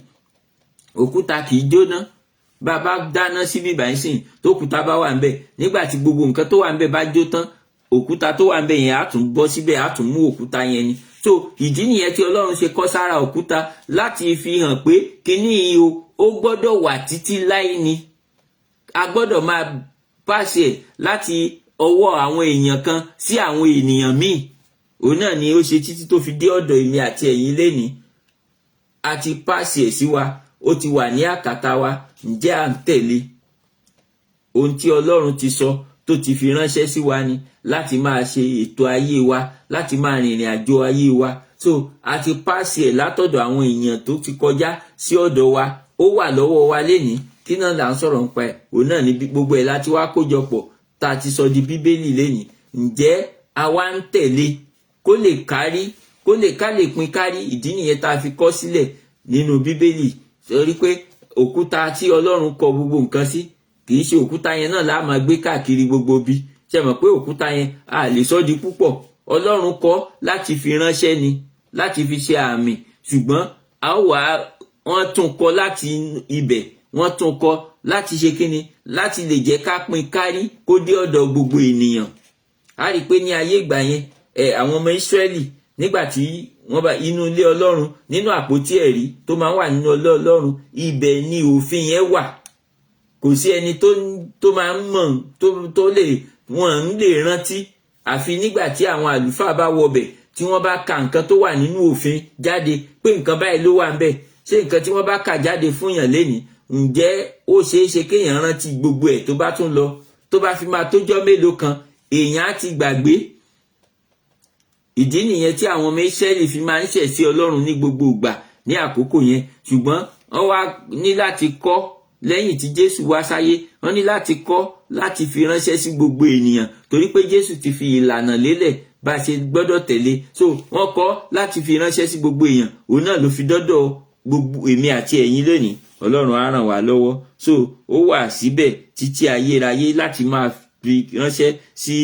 Òkúta kì í jóná. Bàbá dáná síbí báyìí sìn, tó òkúta bá wà ńbẹ̀, nígbà tí gbogbo nǹkan tó wà ńbẹ̀ bá jó tán, òkúta tó wà ńbẹ̀ yẹn á tún bọ́ síbẹ̀, á tún mú òkúta yẹn ni. So ìdí nìyẹn tí Ọlọ́run ṣe kọ́ sára òkúta, láti fi hàn pé kíní yìí ó gbọ́dọ̀ wà títí láé ni. A gbọ́dọ̀ máa pàṣẹ láti ọwọ́ àwọn èèyàn kan sí àwọn ènìyàn míì. Òun náà ni ó ṣe títí tó fi dé ọ̀dọ̀ èmi àti ẹ̀yin lénìí. A ti pàṣẹ sí wa, ó ti wà ní àkàtà wa. Ǹjẹ́ à ń tẹ̀lé ohun tí Ọlọ́run ti sọ, tó ti fi ránṣẹ́ sí wa ni, láti máa ṣe ètò ayé wa, láti máa rìnrìn àjò ayé wa. So a ti pàṣẹ látọ̀dọ̀ àwọn èèyàn tó ti kọjá sí ọ̀dọ̀ wa. Ó wà lọ́wọ́ wa lénìí. Kí náà là ń sọ̀rọ̀ nípa ẹ̀? Òun náà ni gbogbo ẹ̀ láti wá kójọpọ̀ tá a ti sọ di Bíbélì lénìí. Ǹjẹ́ a wá ń tẹ̀lé kó lè pín kárí? Ìdí nìyẹn tá a fi kọ sílẹ̀ nínú Bíbélì. Torí pé òkúta tí Ọlọ́run kọ gbogbo nǹkan sí, kì í ṣe òkúta yẹn náà la máa gbé káàkiri gbogbo bí. Ṣé mọ̀ pé òkúta yẹn a lè sọ di púpọ̀. Ọlọ́run kọ láti fi ránṣẹ́ ni, láti fi ṣe àmì. Ṣùgbọ́n wọ́n tún kọ láti ibẹ̀, wọ́n tún kọ láti ṣe kíni? Láti lè jẹ́ ká pín kárí, kó dé ọ̀dọ̀ gbogbo ènìyàn. A rí pé ní ayé ìgbà yẹn, àwọn ọmọ Ísírẹ́lì, nígbà tí wọ́n bá inú ilé Ọlọ́run, nínú àpótí ẹ̀rí tó máa ń wà nínú ilé Ọlọ́run, ibẹ̀ ni òfin yẹn wà. Kò sí ẹni tó máa ń mọ̀ wọ́n ń lè rántí, àfi nígbà tí àwọn àlùfáà bá wọbẹ̀, tí wọ́n bá ka nǹkan tó wà nínú òfin jáde, pé nǹkan báyìí ló wà ńbẹ̀. Ṣé nǹkan tí wọ́n bá kà jáde fún yàn lénìí, ǹjẹ́ ó ṣeé ṣe kéèyàn rántí gbogbo ẹ̀ tó bá tún lọ? Tó bá fi máa tójọ́ mélòó kan, èèyàn á ti gbàgbé. Ìdí nìyẹn tí àwọn ọmọ Ísírẹ́lì fi máa ń ṣẹ̀ sí Ọlọ́run ní gbogbo ìgbà ní àkókò yẹn. Ṣùgbọ́n wọ́n wá ní láti kọ́, lẹ́yìn tí Jésù wá sáyé, wọ́n ní láti kọ́ láti fi ránṣẹ́ sí gbogbo ènìyàn, torí pé Jésù ti fi ìlànà lélẹ̀ bá ṣe gbọ́dọ̀ tẹ̀lé. So wọ́n kọ́ láti fi ránṣẹ́ sí gbogbo èèyàn. Òun náà ló fi dọ́dọ̀ gbogbo èmi àti ẹ̀yin lónìí. Ọlọ́run á ràn wá lọ́wọ́. So ó wà síbẹ̀ títí ayérayé láti máa fi ránṣẹ́ sí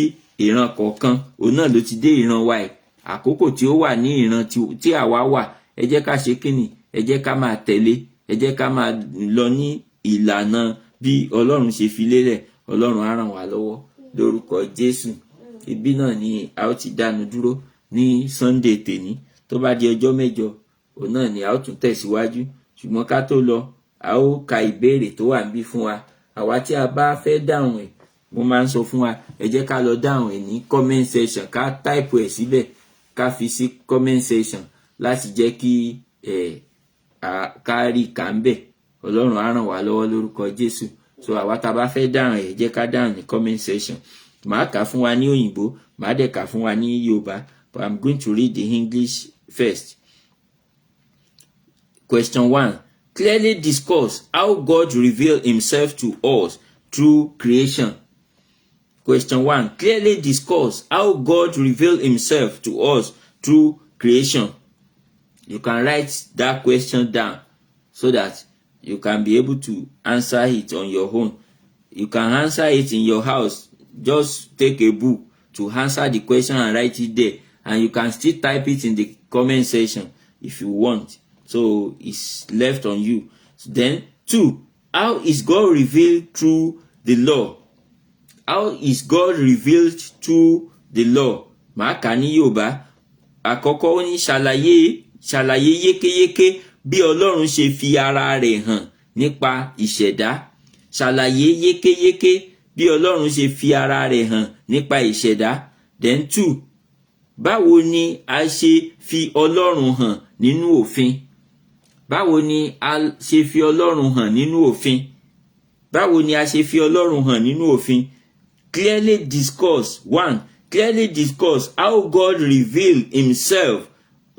ìran kọ̀ọ̀kan. Òun náà ló ti dé ìran wa ẹ̀. Àkókò tí ó wà ní ìran tí àwa wà, ẹ jẹ́ ká ṣe kíni? Ẹ jẹ́ ká máa tẹ̀lé, ẹ jẹ́ ká máa lọ ní ìlànà bí Ọlọ́run ṣe fi lélẹ̀. Ọlọ́run á ràn wá lọ́wọ́ lórúkọ Jésù. Ibi náà ni a ó ti dánu dúró ní Sunday tèní. Tó bá di ọjọ́ mẹ́jọ, òun náà ni a ó tún tẹ̀síwájú. Ṣùgbọ́n ká tó lọ, a ó ka ìbéèrè tó wà níbí fún wa. Àwa tí a bá fẹ́ dáhùn ẹ̀, mo máa ń sọ fún wa, ẹ jẹ́ ká lọ dáhùn ẹ̀ ní comment section, ká type ẹ̀ síbẹ̀, ká fi sí comment section láti jẹ́ kí ká rí kà ń bẹ̀. Ọlọ́run á ràn wá lọ́wọ́ lórúkọ Jésù. so àwa tá bá fẹ́ dáhùn ẹ jẹ́ ká dáhùn ní comment section. Màá kà fún wa ní òyìnbó, màá dẹ̀ kà fún wa ní Yorùbá, but I'm going to read the English first. Question 1. Clearly discuss how God revealed himself to us through creation. Question 1. Clearly discuss how God revealed himself to us through creation. You can write that question down so that you can be able to answer it on your own. You can answer it in your house. Just take a book to answer the question and write it there. And you can still type it in the comment section if you want. So it's left on you. Then 2. How is God revealed through the law? How is God revealed through the law? Màá kà ní Yorùbá. Àkọ́kọ́ ó ní ṣàlàyé yékéyéké bí Ọlọ́run ṣe fi ara rẹ̀ hàn nípa ìṣẹ̀dá. Ṣàlàyé yékéyéké bí Ọlọ́run ṣe fi ara rẹ̀ hàn nípa ìṣẹ̀dá. Then 2. Báwo ni a ṣe fi Ọlọ́run hàn nínú òfin? Báwo ni a ṣe fi Ọlọ́run hàn nínú òfin? Báwo ni a ṣe fi Ọlọ́run hàn nínú òfin? Clearly discuss. 1. Clearly discuss how God revealed himself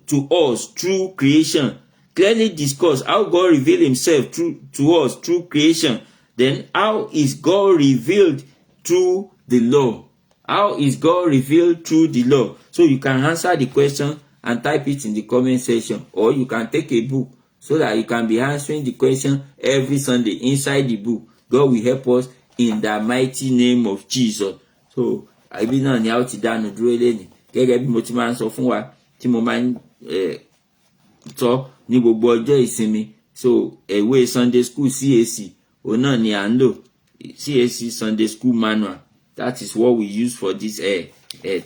to us through creation. Clearly discuss how God revealed himself to us through creation. Then how is God revealed through the law? How is God revealed through the law? So you can answer the question and type it in the comment section, or you can take a book so that you can be answering the question every Sunday inside the book. God will help us in the mighty name of Jesus. So ibi náà ni a ó ti dánu dúró lẹ́ni gẹ́gẹ́ bí mo ti máa ń sọ fún wa tí mo máa ń tọ́ ní gbogbo ọjọ́ ìsinmi. So ìwé Sunday School CAC òun náà ni à ń lò, CAC Sunday School Manual. That is what we use for this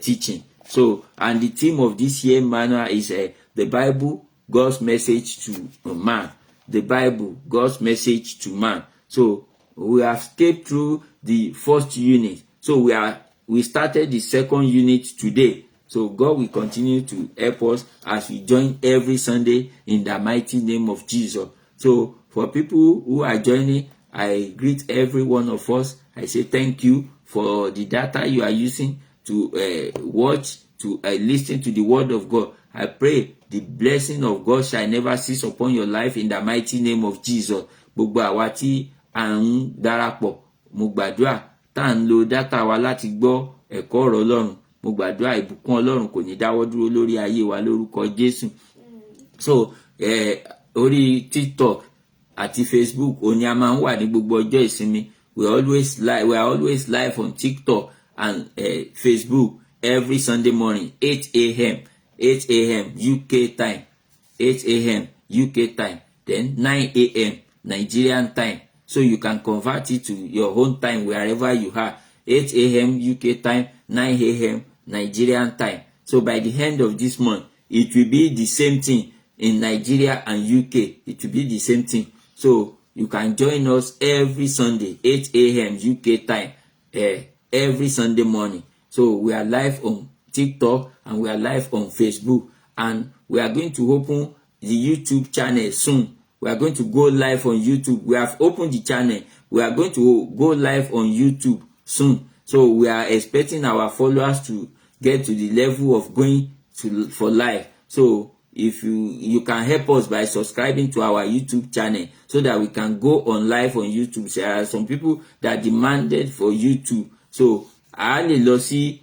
teaching. So, and the theme of this year manual is the Bible, God's message to man. The Bible, God's message to man. So we have skipped through the first unit. So we started the second unit today. So God will continue to help us as we join every Sunday in the mighty name of Jesus. So for people who are joining, I greet every one of us. I say thank you for the data you are using to watch, to listen to the word of God. I pray the blessing of God shall never cease upon your life in the mighty name of Jesus. Gbogbo àwa tí à ń darapọ̀, mo gbàdúrà tá ń lo data wa láti gbọ́ ẹ̀kọ́ ọ̀rọ̀ Ọlọ́run. Mo gbàdúrà ìbùkún Ọlọ́run kò ní dáwọ́ dúró lórí ayé wa lórúkọ Jésù. So orí TikTok àti Facebook òní a máa ń wà ní gbogbo ọjọ́ ìsinmi. We are always live on TikTok and Facebook every Sunday morning 8 a.m. UK time, 8 a.m. UK time, then 9 a.m. Nigerian time. So you can convert it to your own time wherever you are. 8 a.m. UK time, 9 a.m. Nigerian time. So by the end of this month, it will be the same thing in Nigeria and UK. It will be the same thing. So you can join us every Sunday, 8 a.m. UK time, every Sunday morning. So we are live on TikTok and we are live on Facebook. And we are going to open the YouTube channel soon. We are going to go live on YouTube. We have opened the channel. We are going to go live on YouTube soon. So we are expecting our followers to get to the level of going for live. So if you can help us by subscribing to our YouTube channel so that we can go on live on YouTube. There are some people that demanded for YouTube. So a lè lọ sí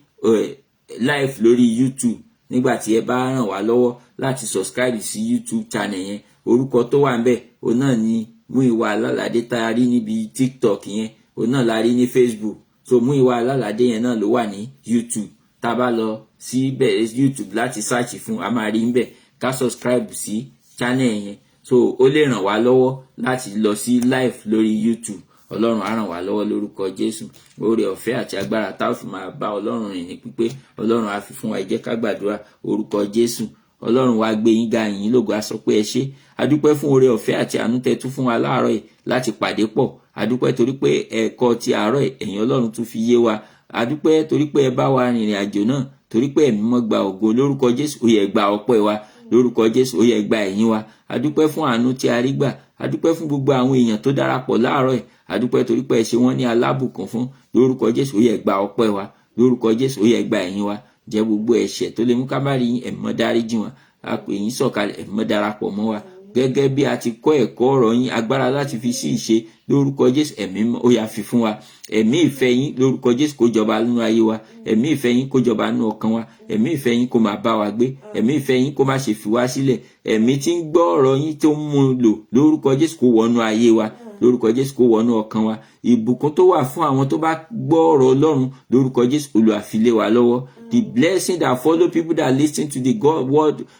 live lórí YouTube nígbà tí ẹ bá ràn wá lọ́wọ́ láti subscribe sí YouTube channel yẹn. Orúkọ tó wà ńbẹ̀ òun náà ni Múyìwá Alálàdé tá a rí níbi TikTok yẹn, òun náà la rí ní Facebook. So Múyìwá Alálàdé yẹn náà ló wà ní YouTube. Tá bá lọ sí YouTube láti search fún a máa rí ńbẹ̀. Ká subscribe sí channel yẹn. So ó lè ràn wá lọ́wọ́ láti lọ sí live lórí YouTube. Ọlọ́run á ràn wá lọ́wọ́ lórúkọ Jésù. Oore ọ̀fẹ́ àti agbára tá ó fi máa bá Ọlọ́run rìn ní pípé. Ọlọ́run á fi fún wa, ẹ jẹ́ ká gbàdúrà orúkọ Jésù. Ọlọ́run wa gbé yín ga yín lógo, a sọ pé ẹ ṣé. A dúpẹ́ fún oore ọ̀fẹ́ àti àánú tẹ́ tú fún wa láàárọ̀ yìí láti pàdé pọ̀. A dúpẹ́ torí pé ẹ̀kọ́ ti àárọ̀ yìí ẹ̀yin Ọlọ́run tún fi yé wa. A dúpẹ́ torí pé ẹ bá wa rìnrìn àjò náà, torí pé ẹ̀mí mọ́ gba ògo lórúkọ Jésù. Ó yẹ gba ọpẹ́ wa lórúkọ Jésù. Ó yẹ gba ẹ̀yìn wa adúpẹ́ fún àánú tí a rí gbà, adúpẹ́ fún gbogbo àwọn èèyàn tó darapọ̀ láàárọ̀ yìí, adúpẹ́ torí pé ẹ ṣe wọ́n ní alábùkún fún. Lórúkọ Jésù ó yẹ gba ọpẹ́ wa, lórúkọ Jésù ó yẹ gba ẹ̀yìn wa. Jẹ́ gbogbo ẹ̀ṣẹ̀ tó lè mú ká má rí yín, ẹ̀mọ́ dáríjì wọn. A pè yín sọ̀kalẹ̀, ẹ̀mọ́ darapọ̀ mọ́ wa gẹ́gẹ́ bí a ti kọ́ ẹ̀kọ́ ọ̀rọ̀ yín, agbára láti fi sí ìṣe. Lórúkọ Jésù ẹ̀mí ó yá fi fún wa. Ẹ̀mí ìfẹ́ yín lórúkọ Jésù kó jọba nínú ayé wa, ẹ̀mí ìfẹ́ yín kó jọba nínú ọkàn wa, ẹ̀mí ìfẹ́ yín kó máa bá wa gbé, ẹ̀mí ìfẹ́ yín kó má ṣe fi wá sílẹ̀, ẹ̀mí tí ń gbọ́ ọ̀rọ̀ yín tó ń mú lò lórúkọ Jésù kó wọnú ayé wa, lórúkọ Jésù kó wọnú ọkàn wa. Ìbùkún tó wà fún àwọn tó bá gbọ́ ọ̀rọ̀ Ọlọ́run lórúkọ Jésù Olúwa fi lé wa lọ́wọ́. The blessing that follow people that listen to the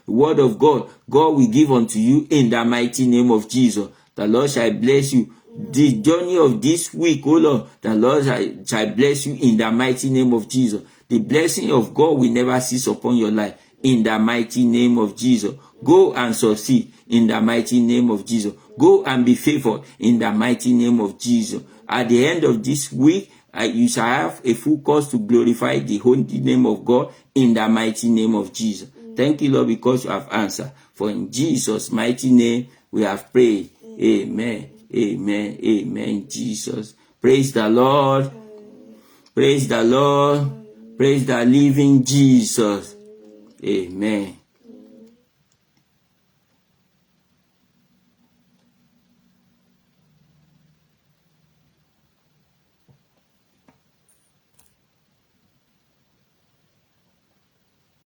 word of God, God will give unto you in the mighty name of Jesus. The Lord shall bless you. The journey of this week, oh Lord, the Lord shall bless you in the mighty name of Jesus. The blessing of God will never cease upon your life in the mighty name of Jesus. Go and succeed in the mighty name of Jesus. Go and be favored in the mighty name of Jesus. At the end of this week, you shall have a full cause to glorify the holy name of God in the mighty name of Jesus. Thank you, Lord, because you have answered. For in Jesus' mighty name we have prayed. Amen. Amen. Amen. Jesus. Praise the Lord. Praise the Lord. Praise the living Jesus. Amen.